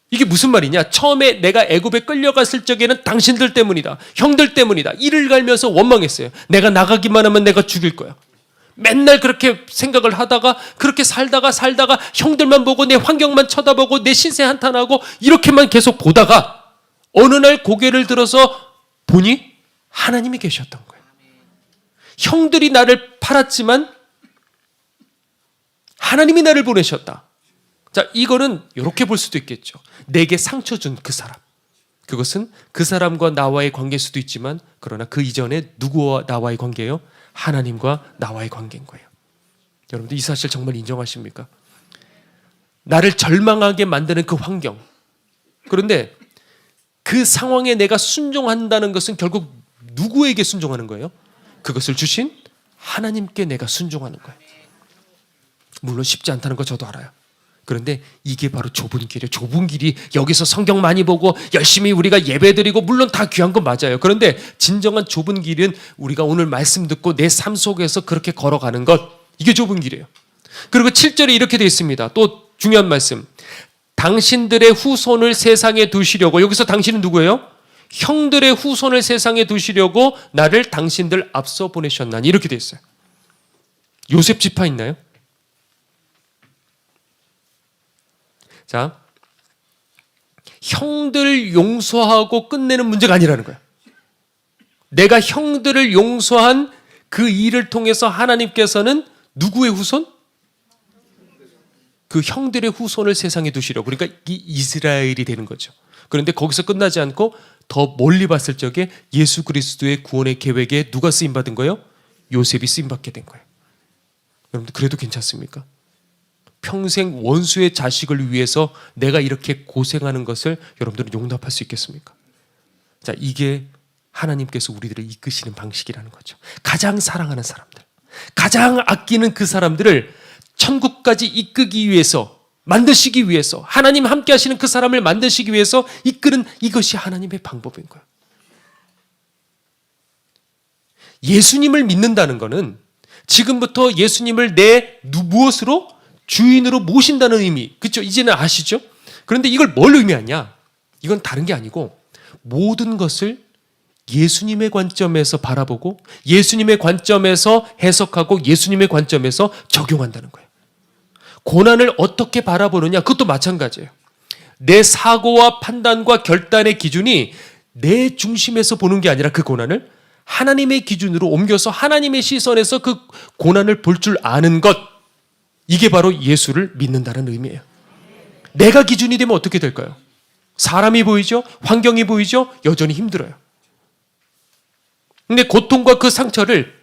이게 무슨 말이냐? 처음에 내가 애굽에 끌려갔을 적에는 당신들 때문이다, 형들 때문이다, 이를 갈면서 원망했어요. 내가 나가기만 하면 내가 죽일 거야. 맨날 그렇게 생각을 하다가 그렇게 살다가 형들만 보고 내 환경만 쳐다보고 내 신세 한탄하고 이렇게만 계속 보다가 어느 날 고개를 들어서 보니 하나님이 계셨던 거예요. 형들이 나를 팔았지만 하나님이 나를 보내셨다. 자, 이거는 이렇게 볼 수도 있겠죠. 내게 상처 준 그 사람. 그것은 그 사람과 나와의 관계일 수도 있지만 그러나 그 이전에 누구와 나와의 관계예요? 하나님과 나와의 관계인 거예요. 여러분들 이 사실 정말 인정하십니까? 나를 절망하게 만드는 그 환경. 그런데 그 상황에 내가 순종한다는 것은 결국 누구에게 순종하는 거예요? 그것을 주신 하나님께 내가 순종하는 거예요. 물론 쉽지 않다는 거 저도 알아요. 그런데 이게 바로 좁은 길이에요. 좁은 길이 여기서 성경 많이 보고 열심히 우리가 예배드리고 물론 다 귀한 건 맞아요. 그런데 진정한 좁은 길은 우리가 오늘 말씀 듣고 내 삶 속에서 그렇게 걸어가는 것, 이게 좁은 길이에요. 그리고 7절에 이렇게 되어 있습니다. 또 중요한 말씀. 당신들의 후손을 세상에 두시려고, 여기서 당신은 누구예요? 형들의 후손을 세상에 두시려고 나를 당신들 앞서 보내셨나니, 이렇게 되어 있어요. 요셉 지파 있나요? 자, 형들 용서하고 끝내는 문제가 아니라는 거예요. 내가 형들을 용서한 그 일을 통해서 하나님께서는 누구의 후손? 그 형들의 후손을 세상에 두시려고. 그러니까 이 이스라엘이 되는 거죠. 그런데 거기서 끝나지 않고 더 멀리 봤을 적에 예수 그리스도의 구원의 계획에 누가 쓰임받은 거예요? 요셉이 쓰임받게 된 거예요. 여러분들 그래도 괜찮습니까? 평생 원수의 자식을 위해서 내가 이렇게 고생하는 것을 여러분들은 용납할 수 있겠습니까? 자, 이게 하나님께서 우리들을 이끄시는 방식이라는 거죠. 가장 사랑하는 사람들, 가장 아끼는 그 사람들을 천국까지 이끄기 위해서, 만드시기 위해서, 하나님 함께 하시는 그 사람을 만드시기 위해서 이끄는, 이것이 하나님의 방법인 거예요. 예수님을 믿는다는 것은 지금부터 예수님을 내 무엇으로? 주인으로 모신다는 의미. 그렇죠? 이제는 아시죠? 그런데 이걸 뭘 의미하냐? 이건 다른 게 아니고 모든 것을 예수님의 관점에서 바라보고 예수님의 관점에서 해석하고 예수님의 관점에서 적용한다는 거예요. 고난을 어떻게 바라보느냐? 그것도 마찬가지예요. 내 사고와 판단과 결단의 기준이 내 중심에서 보는 게 아니라 그 고난을 하나님의 기준으로 옮겨서 하나님의 시선에서 그 고난을 볼 줄 아는 것, 이게 바로 예수를 믿는다는 의미예요. 내가 기준이 되면 어떻게 될까요? 사람이 보이죠? 환경이 보이죠? 여전히 힘들어요. 근데 고통과 그 상처를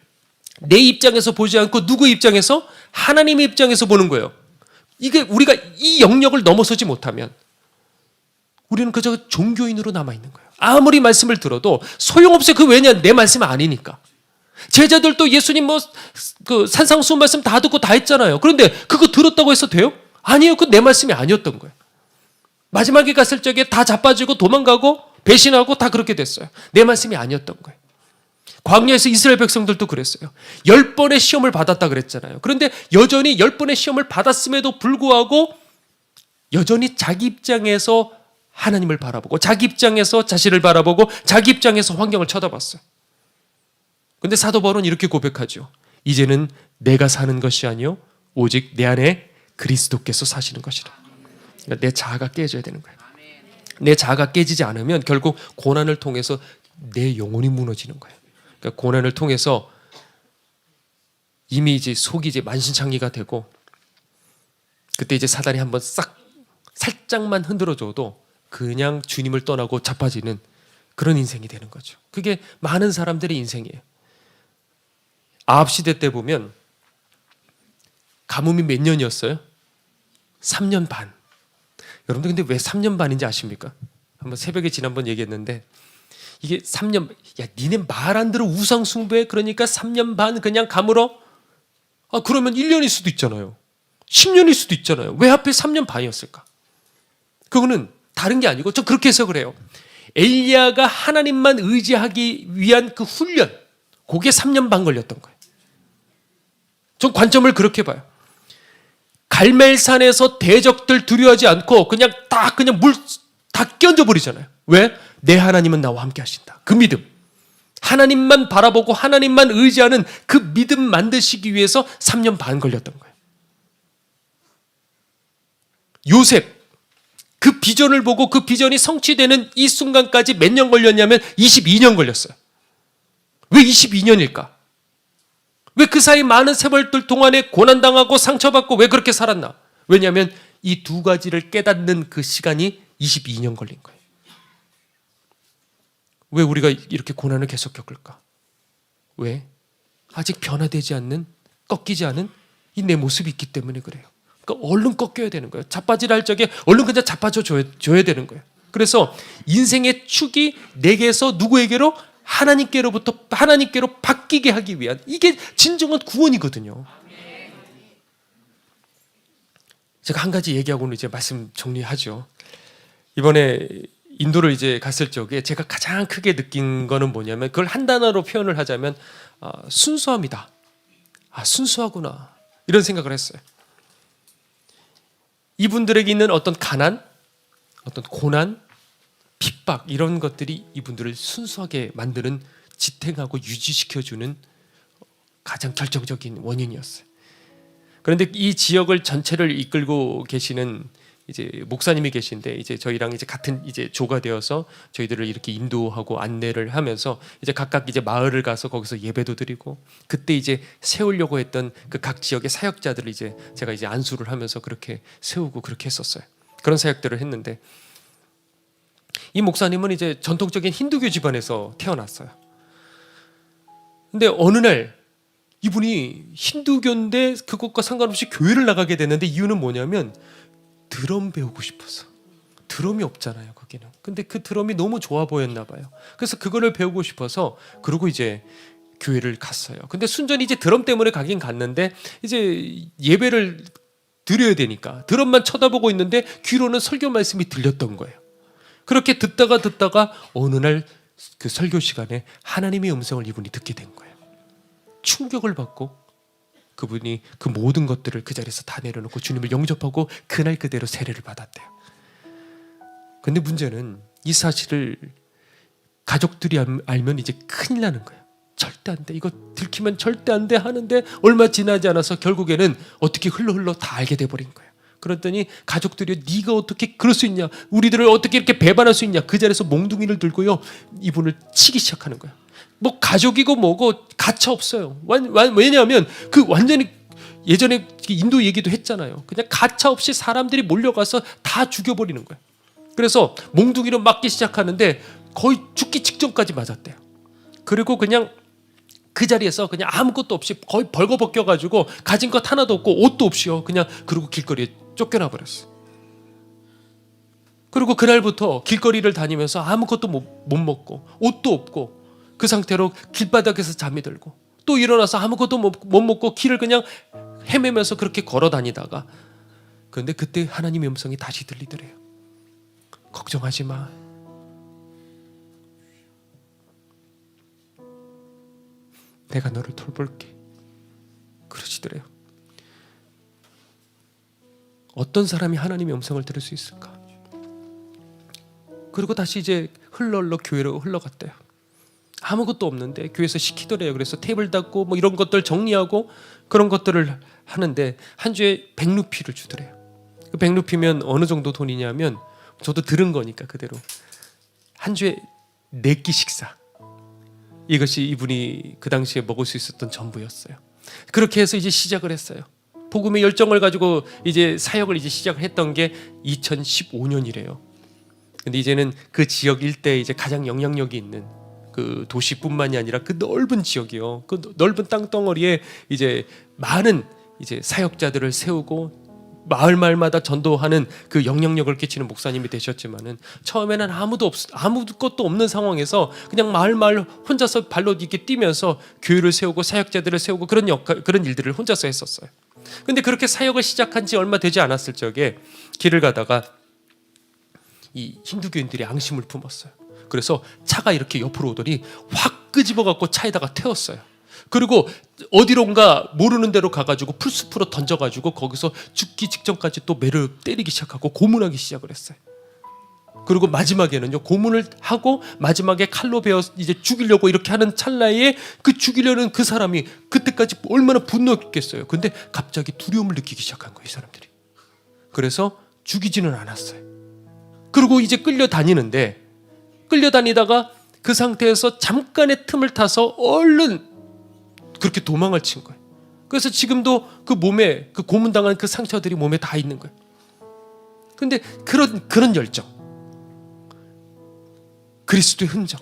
내 입장에서 보지 않고 누구 입장에서? 하나님의 입장에서 보는 거예요. 이게 우리가 이 영역을 넘어서지 못하면 우리는 그저 종교인으로 남아있는 거예요. 아무리 말씀을 들어도 소용없어요. 그 왜냐? 내 말씀 아니니까. 제자들도 예수님 그 산상수훈 말씀 다 듣고 다 했잖아요. 그런데 그거 들었다고 해서 돼요? 아니에요. 그 내 말씀이 아니었던 거예요. 마지막에 갔을 적에 다 자빠지고 도망가고 배신하고 다 그렇게 됐어요. 내 말씀이 아니었던 거예요. 광야에서 이스라엘 백성들도 그랬어요. 10번의 시험을 받았다 그랬잖아요. 그런데 여전히 10번의 시험을 받았음에도 불구하고 여전히 자기 입장에서 하나님을 바라보고 자기 입장에서 자신을 바라보고 자기 입장에서 환경을 쳐다봤어요. 그런데 사도 바울은 이렇게 고백하죠. 이제는 내가 사는 것이 아니요 오직 내 안에 그리스도께서 사시는 것이라. 그러니까 내 자아가 깨져야 되는 거예요. 내 자아가 깨지지 않으면 결국 고난을 통해서 내 영혼이 무너지는 거예요. 그러니까 고난을 통해서 이미 이제 속이 이제 만신창이가 되고 그때 이제 사단이 한번 싹 살짝만 흔들어줘도 그냥 주님을 떠나고 자빠지는 그런 인생이 되는 거죠. 그게 많은 사람들의 인생이에요. 아합 시대 때 보면 가뭄이 몇 년이었어요? 3년 반. 여러분들 근데 왜 3년 반인지 아십니까? 한번 새벽에 지난번 얘기했는데 이게 3년, 야 니네 말 안 들어 우상 숭배 그러니까 3년 반 그냥 가물어? 아 그러면 1년일 수도 있잖아요. 10년일 수도 있잖아요. 왜 하필 3년 반이었을까? 그거는 다른 게 아니고 저 그렇게 해석을 해요. 엘리야가 하나님만 의지하기 위한 그 훈련, 그게 3년 반 걸렸던 거예요. 전 관점을 그렇게 봐요. 갈멜산에서 대적들 두려워하지 않고 그냥 물 다 끼얹어 버리잖아요. 왜? 내 하나님은 나와 함께 하신다. 그 믿음. 하나님만 바라보고 하나님만 의지하는 그 믿음 만드시기 위해서 3년 반 걸렸던 거예요. 요셉. 그 비전을 보고 그 비전이 성취되는 이 순간까지 몇 년 걸렸냐면 22년 걸렸어요. 왜 22년일까? 왜 그 사이 많은 세월들 동안에 고난당하고 상처받고 왜 그렇게 살았나? 왜냐하면 이 두 가지를 깨닫는 그 시간이 22년 걸린 거예요. 왜 우리가 이렇게 고난을 계속 겪을까? 왜? 아직 변화되지 않는, 꺾이지 않은 이 내 모습이 있기 때문에 그래요. 그러니까 얼른 꺾여야 되는 거예요. 자빠질 할 적에 얼른 그냥 자빠져 줘야 되는 거예요. 그래서 인생의 축이 내게서 누구에게로? 하나님께로 바뀌게 하기 위한, 이게 진정한 구원이거든요. 제가 한 가지 얘기하고는 이제 말씀 정리하죠. 이번에 인도를 이제 갔을 적에 제가 가장 크게 느낀 거는 뭐냐면, 그걸 한 단어로 표현을 하자면 순수함이다. 순수하구나, 이런 생각을 했어요. 이분들에게 있는 어떤 가난, 어떤 고난, 핍박, 이런 것들이 이분들을 순수하게 만드는, 지탱하고 유지시켜주는 가장 결정적인 원인이었어요. 그런데 이 지역을 전체를 이끌고 계시는 이제 목사님이 계신데, 이제 저희랑 이제 같은 이제 조가 되어서 저희들을 이렇게 인도하고 안내를 하면서 이제 각각 이제 마을을 가서 거기서 예배도 드리고, 그때 이제 세우려고 했던 그 각 지역의 사역자들을 이제 제가 이제 안수를 하면서 그렇게 세우고 그렇게 했었어요. 그런 사역들을 했는데, 이 목사님은 이제 전통적인 힌두교 집안에서 태어났어요. 근데 어느 날 이분이 힌두교인데 그것과 상관없이 교회를 나가게 됐는데, 이유는 뭐냐면 드럼 배우고 싶어서. 드럼이 없잖아요, 거기는. 근데 그 드럼이 너무 좋아 보였나 봐요. 그래서 그거를 배우고 싶어서 그러고 이제 교회를 갔어요. 근데 순전히 이제 드럼 때문에 가긴 갔는데, 이제 예배를 드려야 되니까 드럼만 쳐다보고 있는데 귀로는 설교 말씀이 들렸던 거예요. 그렇게 듣다가 어느 날 그 설교 시간에 하나님의 음성을 이분이 듣게 된 거예요. 충격을 받고 그분이 그 모든 것들을 그 자리에서 다 내려놓고 주님을 영접하고 그날 그대로 세례를 받았대요. 근데 문제는 이 사실을 가족들이 알면 이제 큰일 나는 거예요. 절대 안 돼, 이거 들키면 절대 안 돼 하는데, 얼마 지나지 않아서 결국에는 어떻게 흘러 다 알게 돼버린 거예요. 그랬더니 가족들이 네가 어떻게 그럴 수 있냐, 우리들을 어떻게 이렇게 배반할 수 있냐, 그 자리에서 몽둥이를 들고요 이분을 치기 시작하는 거예요. 뭐 가족이고 뭐고 가차 없어요. 왜냐하면 그 완전히 예전에 인도 얘기도 했잖아요. 그냥 가차 없이 사람들이 몰려가서 다 죽여버리는 거예요. 그래서 몽둥이로 맞기 시작하는데 거의 죽기 직전까지 맞았대요. 그리고 그냥 그 자리에서 그냥 아무것도 없이 거의 벌거벗겨가지고 가진 것 하나도 없고 옷도 없이요, 그냥 그리고 길거리에 쫓겨나 버렸어요. 그리고 그날부터 길거리를 다니면서 아무것도 못 먹고 옷도 없고 그 상태로 길바닥에서 잠이 들고, 또 일어나서 아무것도 못 먹고 길을 그냥 헤매면서 그렇게 걸어 다니다가, 그런데 그때 하나님의 음성이 다시 들리더래요. 걱정하지 마. 내가 너를 돌볼게. 그러시더래요. 어떤 사람이 하나님의 음성을 들을 수 있을까? 그리고 다시 이제 흘러 교회로 흘러갔대요. 아무것도 없는데 교회에서 시키더래요. 그래서 테이블 닦고 뭐 이런 것들 정리하고 그런 것들을 하는데 한 주에 100루피를 주더래요. 그 100루피면 어느 정도 돈이냐면, 저도 들은 거니까 그대로 한 주에 4끼 식사, 이것이 이분이 그 당시에 먹을 수 있었던 전부였어요. 그렇게 해서 이제 시작을 했어요. 복음의 열정을 가지고 이제 사역을 이제 시작을 했던 게 2015년이래요. 근데 이제는 그 지역 일대에 이제 가장 영향력이 있는 그 도시뿐만이 아니라 그 넓은 지역이요, 그 넓은 땅덩어리에 이제 많은 이제 사역자들을 세우고 마을마다 전도하는 그 영향력을 끼치는 목사님이 되셨지만은, 처음에는 아무것도 없는 상황에서 그냥 마을 혼자서 발로 이렇게 뛰면서 교회를 세우고 사역자들을 세우고 그런 일들을 혼자서 했었어요. 근데 그렇게 사역을 시작한 지 얼마 되지 않았을 적에 길을 가다가 이 힌두교인들이 앙심을 품었어요. 그래서 차가 이렇게 옆으로 오더니 확 끄집어 갖고 차에다가 태웠어요. 그리고 어디론가 모르는 데로 가가지고 풀숲으로 던져가지고 거기서 죽기 직전까지 또 매를 때리기 시작하고 고문하기 시작을 했어요. 그리고 마지막에는요, 고문을 하고 마지막에 칼로 베어 이제 죽이려고 이렇게 하는 찰나에 그 죽이려는 그 사람이 그때까지 얼마나 분노했겠어요. 근데 갑자기 두려움을 느끼기 시작한 거예요, 이 사람들이. 그래서 죽이지는 않았어요. 그리고 이제 끌려다니다가 그 상태에서 잠깐의 틈을 타서 얼른 그렇게 도망을 친 거예요. 그래서 지금도 그 몸에 그 고문당한 그 상처들이 몸에 다 있는 거예요. 근데 그런 열정, 그리스도의 흔적,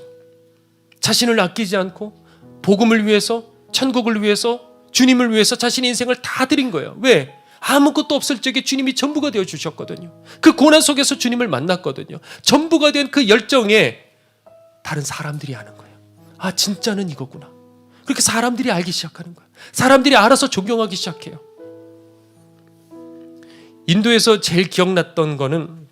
자신을 아끼지 않고 복음을 위해서, 천국을 위해서, 주님을 위해서 자신의 인생을 다 드린 거예요. 왜? 아무것도 없을 적에 주님이 전부가 되어 주셨거든요. 그 고난 속에서 주님을 만났거든요. 전부가 된 그 열정에 다른 사람들이 아는 거예요. 아, 진짜는 이거구나. 그렇게 사람들이 알기 시작하는 거예요. 사람들이 알아서 존경하기 시작해요. 인도에서 제일 기억났던 거는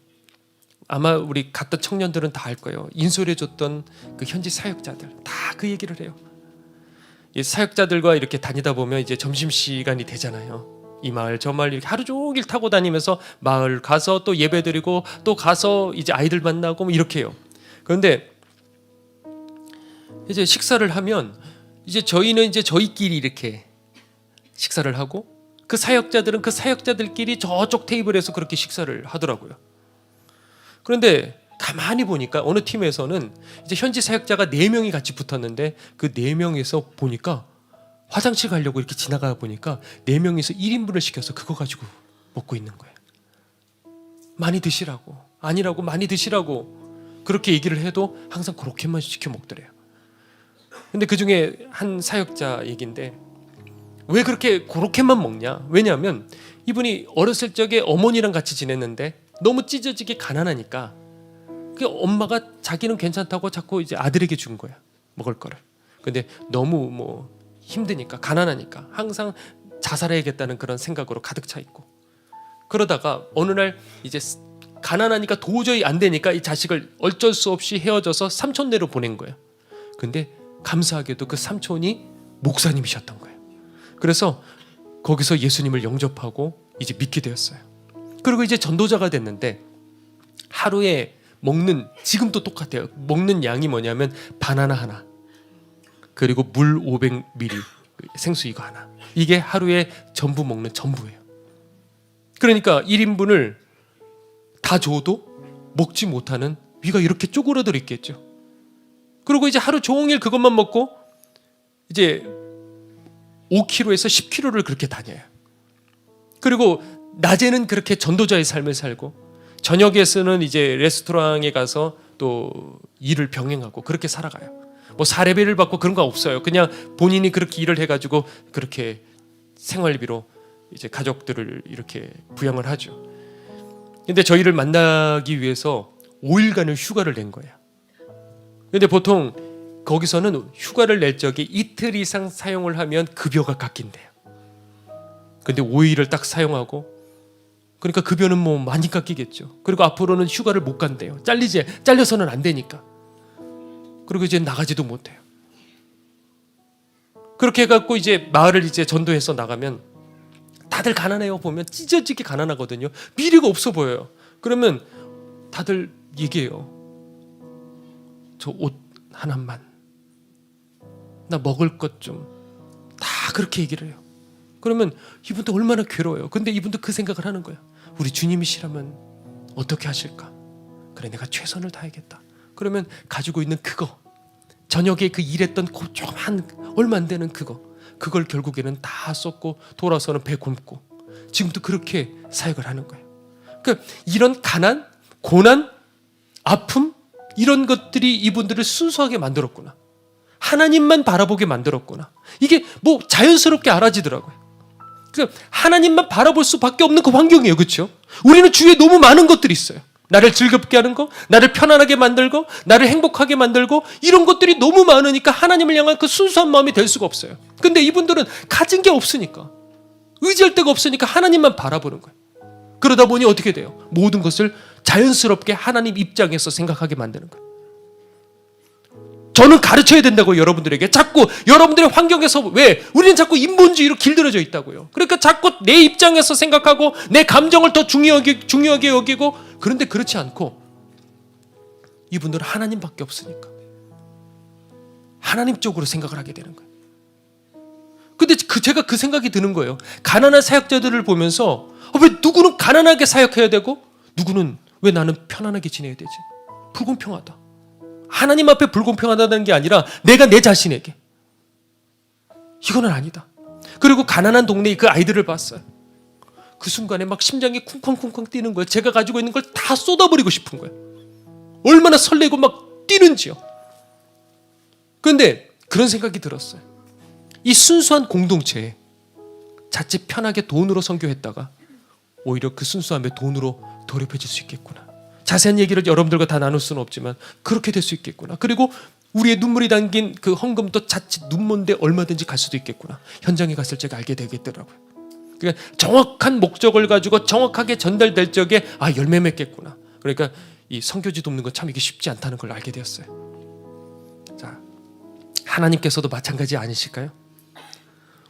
아마 우리 갔던 청년들은 다 알 거예요. 인솔해줬던 그 현지 사역자들 다 그 얘기를 해요. 이 사역자들과 이렇게 다니다 보면 이제 점심시간이 되잖아요. 이 마을 저 마을 이렇게 하루 종일 타고 다니면서 마을 가서 또 예배드리고 또 가서 이제 아이들 만나고 뭐 이렇게 해요. 그런데 이제 식사를 하면 이제 저희는 이제 저희끼리 이렇게 식사를 하고 그 사역자들은 그 사역자들끼리 저쪽 테이블에서 그렇게 식사를 하더라고요. 그런데 가만히 보니까 어느 팀에서는 이제 현지 사역자가 4명이 같이 붙었는데 그 4명에서 보니까 화장실 가려고 이렇게 지나가 보니까 4명이서 1인분을 시켜서 그거 가지고 먹고 있는 거예요. 많이 드시라고, 아니라고, 많이 드시라고 그렇게 얘기를 해도 항상 그렇게만 시켜 먹더래요. 근데 그 중에 한 사역자 얘기인데 왜 그렇게만 먹냐? 왜냐하면 이분이 어렸을 적에 어머니랑 같이 지냈는데 너무 찢어지게 가난하니까 그 엄마가 자기는 괜찮다고 자꾸 이제 아들에게 준 거야, 먹을 거를. 근데 너무 뭐 힘드니까, 가난하니까 항상 자살해야겠다는 그런 생각으로 가득 차 있고, 그러다가 어느 날 이제 가난하니까 도저히 안 되니까 이 자식을 어쩔 수 없이 헤어져서 삼촌네로 보낸 거예요. 근데 감사하게도 그 삼촌이 목사님이셨던 거예요. 그래서 거기서 예수님을 영접하고 이제 믿게 되었어요. 그리고 이제 전도자가 됐는데 하루에 먹는, 지금도 똑같아요. 먹는 양이 뭐냐면 바나나 하나, 그리고 물 500ml, 생수 이거 하나. 이게 하루에 전부 먹는 전부예요. 그러니까 1인분을 다 줘도 먹지 못하는 위가 이렇게 쪼그라들 있겠죠. 그리고 이제 하루 종일 그것만 먹고 이제 5kg에서 10kg를 그렇게 다녀요. 그리고 낮에는 그렇게 전도자의 삶을 살고 저녁에서는 이제 레스토랑에 가서 또 일을 병행하고 그렇게 살아가요. 뭐 사례비를 받고 그런 거 없어요. 그냥 본인이 그렇게 일을 해가지고 그렇게 생활비로 이제 가족들을 이렇게 부양을 하죠. 근데 저희를 만나기 위해서 5일간을 휴가를 낸 거예요. 근데 보통 거기서는 휴가를 낼 적에 이틀 이상 사용을 하면 급여가 깎인대요. 근데 5일을 딱 사용하고, 그러니까 급여는 뭐 많이 깎이겠죠. 그리고 앞으로는 휴가를 못 간대요. 잘려서는 안 되니까. 그리고 이제 나가지도 못해요. 그렇게 해갖고 이제 마을을 이제 전도해서 나가면 다들 가난해요. 보면 찢어지게 가난하거든요. 미래가 없어 보여요. 그러면 다들 얘기해요. 저 옷 하나만, 나 먹을 것 좀, 다 그렇게 얘기를 해요. 그러면 이분도 얼마나 괴로워요. 근데 이분도 그 생각을 하는 거예요. 우리 주님이시라면 어떻게 하실까? 그래, 내가 최선을 다하겠다. 그러면 가지고 있는 그거, 저녁에 그 일했던 조그만 얼마 안 되는 그걸 결국에는 다 썼고 돌아서는 배 굶고 지금도 그렇게 사역을 하는 거예요. 그러니까 이런 가난, 고난, 아픔, 이런 것들이 이분들을 순수하게 만들었구나. 하나님만 바라보게 만들었구나. 이게 뭐 자연스럽게 알아지더라고요. 그러니까 하나님만 바라볼 수밖에 없는 그 환경이에요. 그렇죠? 우리는 주위에 너무 많은 것들이 있어요. 나를 즐겁게 하는 거, 나를 편안하게 만들고, 나를 행복하게 만들고, 이런 것들이 너무 많으니까 하나님을 향한 그 순수한 마음이 될 수가 없어요. 근데 이분들은 가진 게 없으니까, 의지할 데가 없으니까 하나님만 바라보는 거예요. 그러다 보니 어떻게 돼요? 모든 것을 자연스럽게 하나님 입장에서 생각하게 만드는 거예요. 저는 가르쳐야 된다고, 여러분들에게. 자꾸 여러분들의 환경에서, 왜? 우리는 자꾸 인본주의로 길들여져 있다고요. 그러니까 자꾸 내 입장에서 생각하고 내 감정을 더 중요하게 여기고, 그런데 그렇지 않고 이분들은 하나님밖에 없으니까 하나님 쪽으로 생각을 하게 되는 거예요. 근데 제가 그 생각이 드는 거예요. 가난한 사역자들을 보면서 왜 누구는 가난하게 사역해야 되고 누구는 왜 나는 편안하게 지내야 되지? 불공평하다. 하나님 앞에 불공평하다는 게 아니라 내가 내 자신에게, 이거는 아니다. 그리고 가난한 동네에 그 아이들을 봤어요. 그 순간에 막 심장이 쿵쾅쿵쾅 뛰는 거예요. 제가 가지고 있는 걸 다 쏟아버리고 싶은 거예요. 얼마나 설레고 막 뛰는지요. 그런데 그런 생각이 들었어요. 이 순수한 공동체에 자칫 편하게 돈으로 선교했다가 오히려 그 순수함에 돈으로 더럽혀질 수 있겠구나. 자세한 얘기를 여러분들과 다 나눌 수는 없지만 그렇게 될 수 있겠구나. 그리고 우리의 눈물이 담긴 그 헌금도 자칫 눈먼데 얼마든지 갈 수도 있겠구나. 현장에 갔을 적에 알게 되겠더라고요. 그러니까 정확한 목적을 가지고 정확하게 전달될 적에 열매 맺겠구나. 그러니까 이 선교지 돕는 건 참 이게 쉽지 않다는 걸 알게 되었어요. 자, 하나님께서도 마찬가지 아니실까요?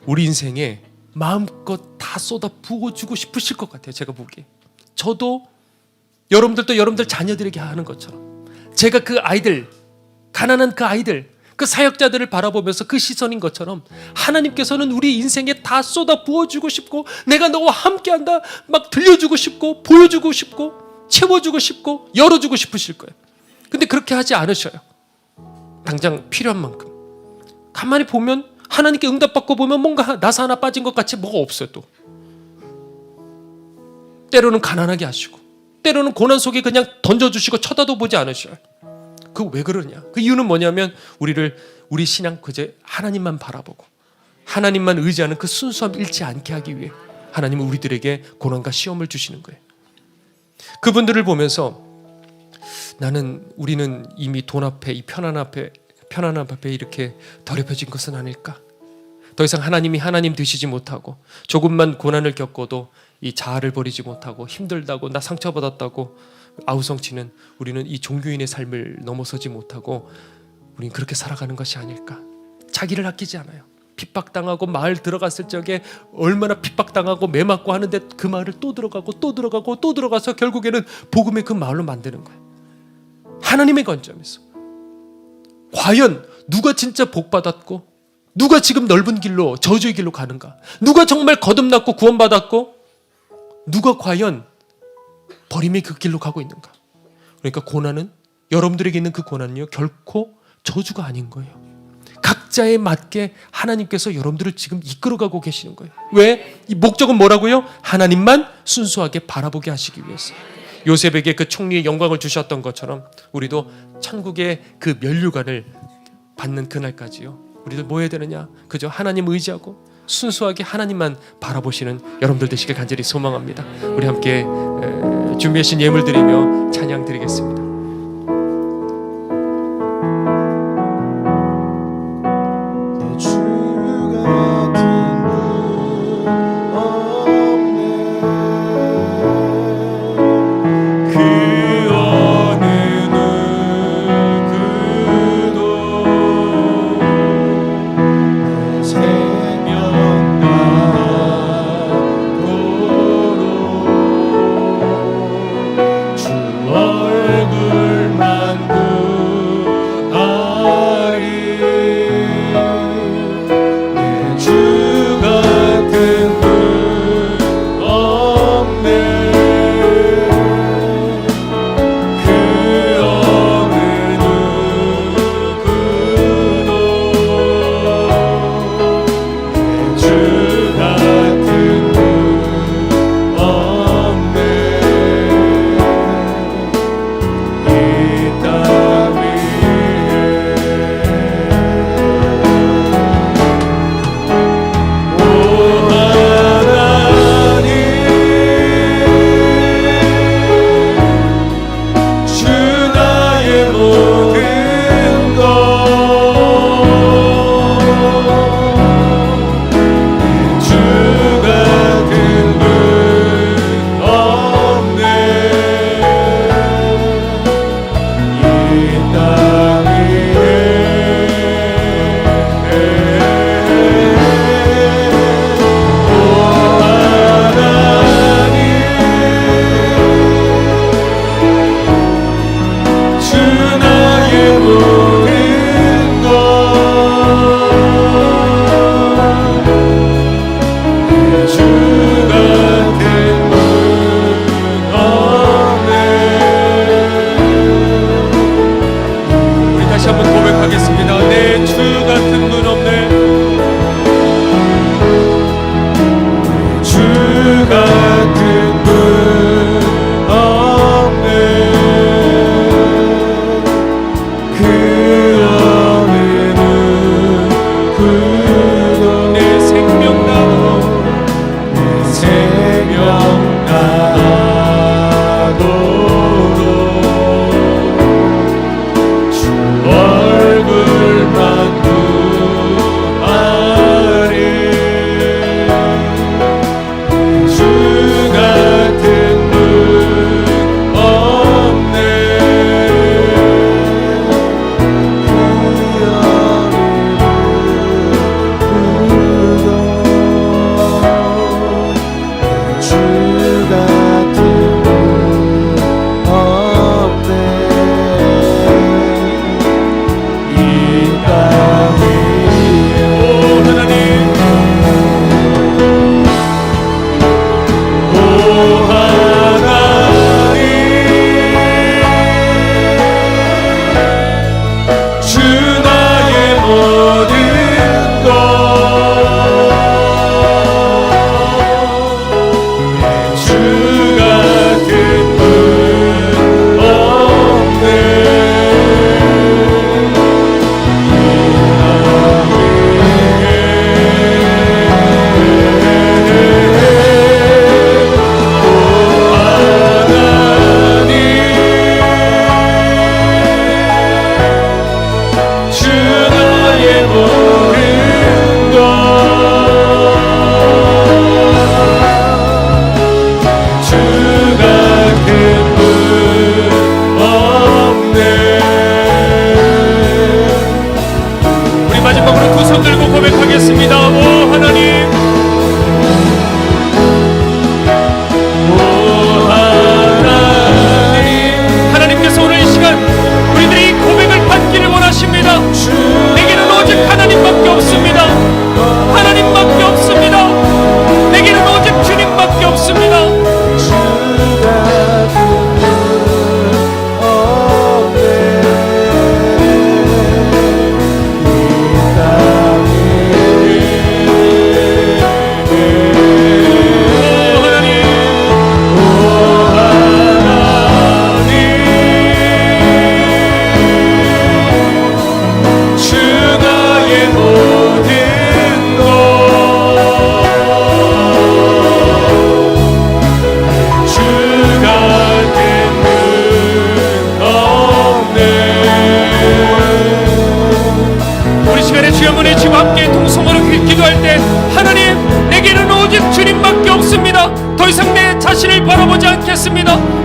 우리 인생에 마음껏 다 쏟아 부어주고 싶으실 것 같아요. 제가 보기에. 저도 여러분들도 여러분들 자녀들에게 하는 것처럼 제가 그 아이들, 가난한 그 아이들, 그 사역자들을 바라보면서 그 시선인 것처럼 하나님께서는 우리 인생에 다 쏟아 부어주고 싶고 내가 너와 함께한다 막 들려주고 싶고 보여주고 싶고 채워주고 싶고 열어주고 싶으실 거예요. 근데 그렇게 하지 않으셔요. 당장 필요한 만큼. 가만히 보면 하나님께 응답받고 보면 뭔가 나사 하나 빠진 것 같이 뭐가 없어요. 또 때로는 가난하게 하시고 때로는 고난 속에 그냥 던져주시고 쳐다도 보지 않으셔요. 그 왜 그러냐? 그 이유는 뭐냐면 우리 신앙 그저 하나님만 바라보고 하나님만 의지하는 그 순수함 잃지 않게 하기 위해 하나님은 우리들에게 고난과 시험을 주시는 거예요. 그분들을 보면서 우리는 이미 돈 앞에 이 편안함 앞에 이렇게 더럽혀진 것은 아닐까? 더 이상 하나님이 하나님 되시지 못하고 조금만 고난을 겪어도 이 자아를 버리지 못하고 힘들다고 나 상처받았다고 아우성치는 우리는 이 종교인의 삶을 넘어서지 못하고 우리는 그렇게 살아가는 것이 아닐까? 자기를 아끼지 않아요. 핍박당하고 마을 들어갔을 적에 얼마나 핍박당하고 매 맞고 하는데 그 마을을 또 들어가고 또 들어가고 또 들어가서 결국에는 복음의 그 마을로 만드는 거예요. 하나님의 관점에서 과연 누가 진짜 복받았고 누가 지금 넓은 길로 저주의 길로 가는가? 누가 정말 거듭났고 구원받았고 누가 과연 버림의 그 길로 가고 있는가? 그러니까 고난은 여러분들에게 있는 그 고난은요 결코 저주가 아닌 거예요. 각자에 맞게 하나님께서 여러분들을 지금 이끌어가고 계시는 거예요. 왜? 이 목적은 뭐라고요? 하나님만 순수하게 바라보게 하시기 위해서. 요셉에게 그 총리의 영광을 주셨던 것처럼 우리도 천국의 그 면류관을 받는 그날까지요 우리도 뭐 해야 되느냐? 그저 하나님 의지하고 순수하게 하나님만 바라보시는 여러분들 되시길 간절히 소망합니다. 우리 함께 준비하신 예물 드리며 찬양 드리겠습니다. 얼굴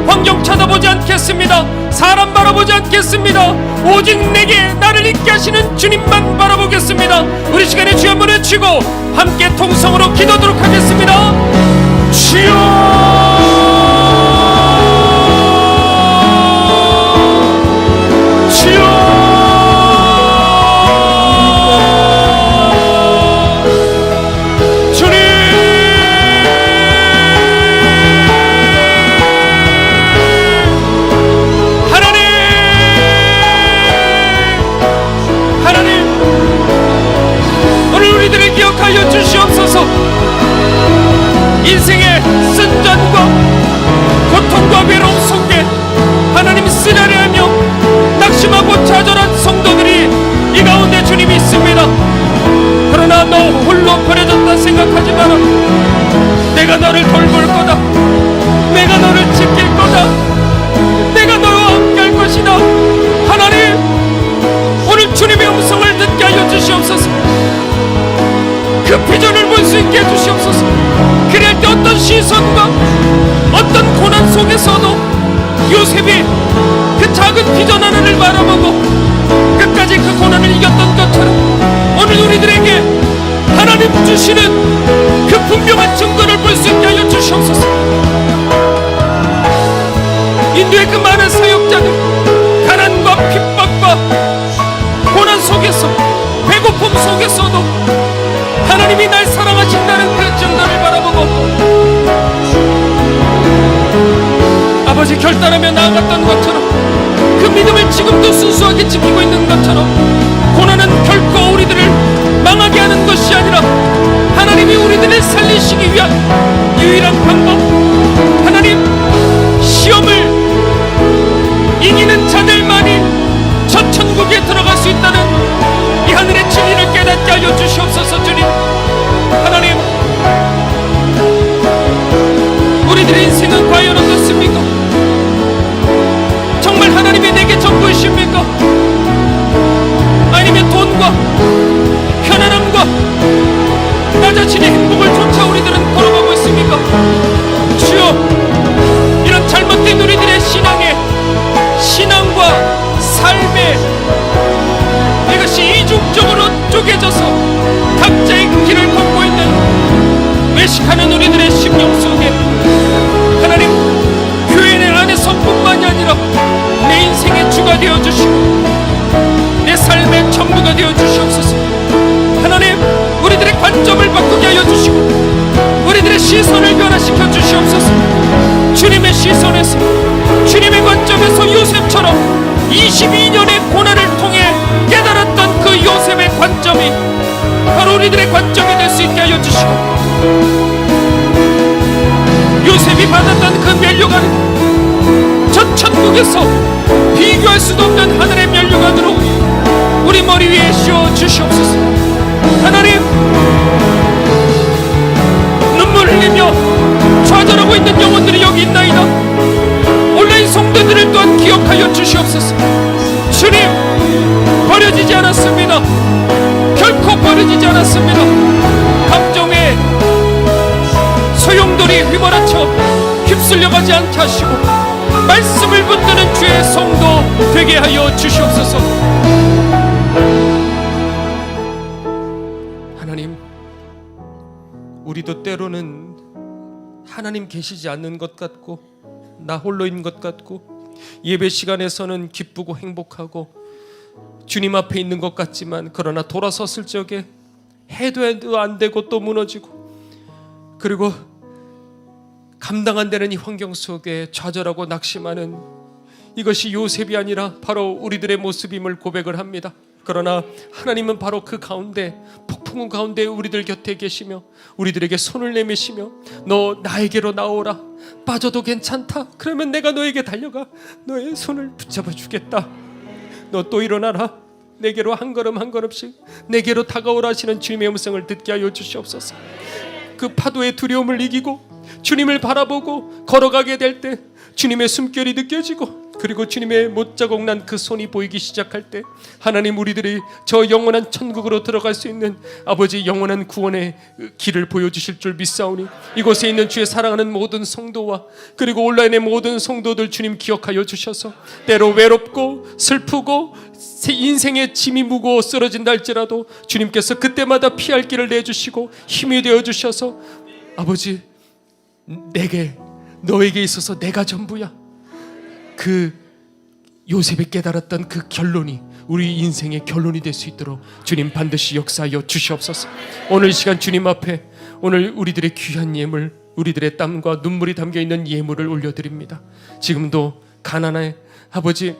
환경 쳐다보지 않겠습니다. 사람 바라보지 않겠습니다. 오직 내게 나를 있게 하시는 주님만 바라보겠습니다. 우리 시간에 주여 한번 외치고 함께 통성으로 기도하도록 하겠습니다. 주여, 기억하여 주시옵소서. 인생의 쓴잔과 고통과 외로움 속에 하나님 쓰라려하며 낙심하고 좌절한 성도들이 이 가운데 주님이 있습니다. 그러나 너 홀로 버려졌다 생각하지 마라. 내가 너를 돌볼 거다. 내가 너를 지킬 거다. 내가 너와 함께 할 것이다. 하나님, 오늘 주님의 음성을 듣게 하여 주시옵소서. 그 비전을 볼 수 있게 해주시옵소서. 그럴 때 어떤 시선과 어떤 고난 속에서도 요셉이 그 작은 비전 하나를 바라보고 끝까지 그 고난을 이겼던 것처럼 오늘 우리들에게 하나님 주시는 그 분명한 증거를 볼 수 있게 하여 주시옵소서. 인도의 그 많은 사역자들 가난과 핍박과 고난 속에서 배고픔 속에서도 하나님이 날 사랑하신다는 그 증거를 바라보고 아버지 결단하며 나아갔던 것처럼 그 믿음을 지금도 순수하게 지키고 있는 것처럼 고난은 결코 우리들을 망하게 하는 것이 아니라 하나님이 우리들을 살리시기 위한 유일한 방법, 하나님 시험을 이기는 자들만이 저 천국에 들어갈 수 있다는 이 하늘의 진리를 깨닫게 하여 주시옵소서. 주님, 하나님, 우리들의 인생 우리들의 관점이 될 수 있게 하여 주시고, 요셉이 받았던 그 면류관은 저 천국에서 비교할 수도 없는 하늘의 면류관으로 우리 머리 위에 씌워 주시옵소서. 하나님, 눈물 흘리며 좌절하고 있는 영혼들이 여기 있나이다. 온라인 성도들을 또한 기억하여 주시옵소서. 주님, 버려지지 않았습니다. 결코 버려지지 않았습니다. 감정에 소용돌이 휘몰아쳐 휩쓸려가지 않게 하시고 말씀을 붙드는 주의 성도 되게 하여 주시옵소서. 하나님, 우리도 때로는 하나님 계시지 않는 것 같고 나 홀로인 것 같고 예배 시간에서는 기쁘고 행복하고 주님 앞에 있는 것 같지만, 그러나 돌아섰을 적에 해도 안 되고 또 무너지고, 그리고 감당 안 되는 이 환경 속에 좌절하고 낙심하는 이것이 요셉이 아니라 바로 우리들의 모습임을 고백을 합니다. 그러나 하나님은 바로 그 가운데, 폭풍우 가운데 우리들 곁에 계시며 우리들에게 손을 내미시며 너 나에게로 나오라, 빠져도 괜찮다, 그러면 내가 너에게 달려가 너의 손을 붙잡아 주겠다, 너 또 일어나라, 내게로 한 걸음 한 걸음씩 내게로 다가오라 하시는 주님의 음성을 듣게 하여 주시옵소서. 그 파도의 두려움을 이기고 주님을 바라보고 걸어가게 될 때 주님의 숨결이 느껴지고, 그리고 주님의 못자국 난 그 손이 보이기 시작할 때 하나님, 우리들이 저 영원한 천국으로 들어갈 수 있는 아버지 영원한 구원의 길을 보여주실 줄 믿사오니, 이곳에 있는 주의 사랑하는 모든 성도와 그리고 온라인의 모든 성도들 주님 기억하여 주셔서, 때로 외롭고 슬프고 인생의 짐이 무거워 쓰러진다 할지라도 주님께서 그때마다 피할 길을 내주시고 힘이 되어주셔서, 아버지, 너에게 있어서 내가 전부야, 그 요셉이 깨달았던 그 결론이 우리 인생의 결론이 될 수 있도록 주님 반드시 역사하여 주시옵소서. 오늘 이 시간 주님 앞에 오늘 우리들의 귀한 예물, 우리들의 땀과 눈물이 담겨있는 예물을 올려드립니다. 지금도 가난해 아버지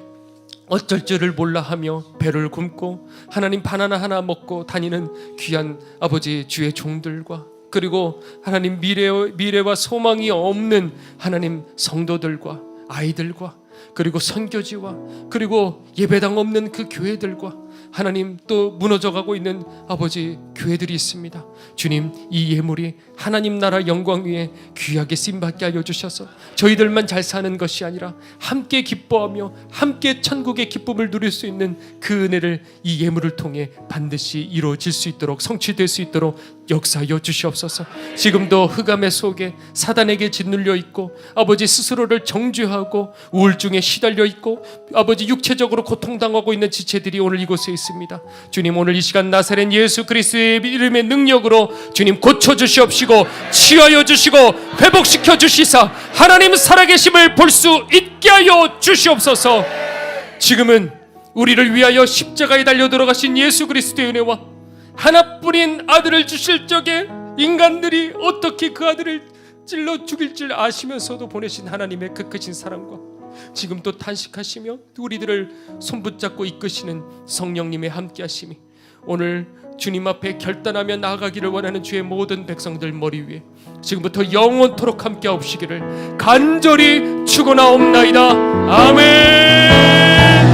어쩔 줄을 몰라 하며 배를 굶고 하나님 바나나 하나 먹고 다니는 귀한 아버지 주의 종들과, 그리고 하나님 미래와 소망이 없는 하나님 성도들과 아이들과, 그리고 선교지와 그리고 예배당 없는 그 교회들과, 하나님 또 무너져가고 있는 아버지 교회들이 있습니다. 주님, 이 예물이 하나님 나라 영광 위에 귀하게 쓰임받게 하여 주셔서 저희들만 잘 사는 것이 아니라 함께 기뻐하며 함께 천국의 기쁨을 누릴 수 있는 그 은혜를 이 예물을 통해 반드시 이루어질 수 있도록, 성취될 수 있도록 역사하여 주시옵소서. 지금도 흑암의 속에 사단에게 짓눌려 있고 아버지 스스로를 정죄하고 우울증에 시달려 있고 아버지 육체적으로 고통당하고 있는 지체들이 오늘 이곳에 있습니다. 주님, 오늘 이 시간 나사렛 예수 그리스도의 이름의 능력으로 주님 고쳐주시옵시고 치유하여 주시고 회복시켜 주시사 하나님 살아계심을 볼 수 있게 하여 주시옵소서. 지금은 우리를 위하여 십자가에 달려 들어가신 예수 그리스도의 은혜와 하나뿐인 아들을 주실 적에 인간들이 어떻게 그 아들을 찔러 죽일 줄 아시면서도 보내신 하나님의 그 크신 사랑과, 지금 또 탄식하시며 우리들을 손붙잡고 이끄시는 성령님의 함께하심이 오늘 주님 앞에 결단하며 나아가기를 원하는 주의 모든 백성들 머리 위에 지금부터 영원토록 함께하옵시기를 간절히 축원하옵나이다. 아멘.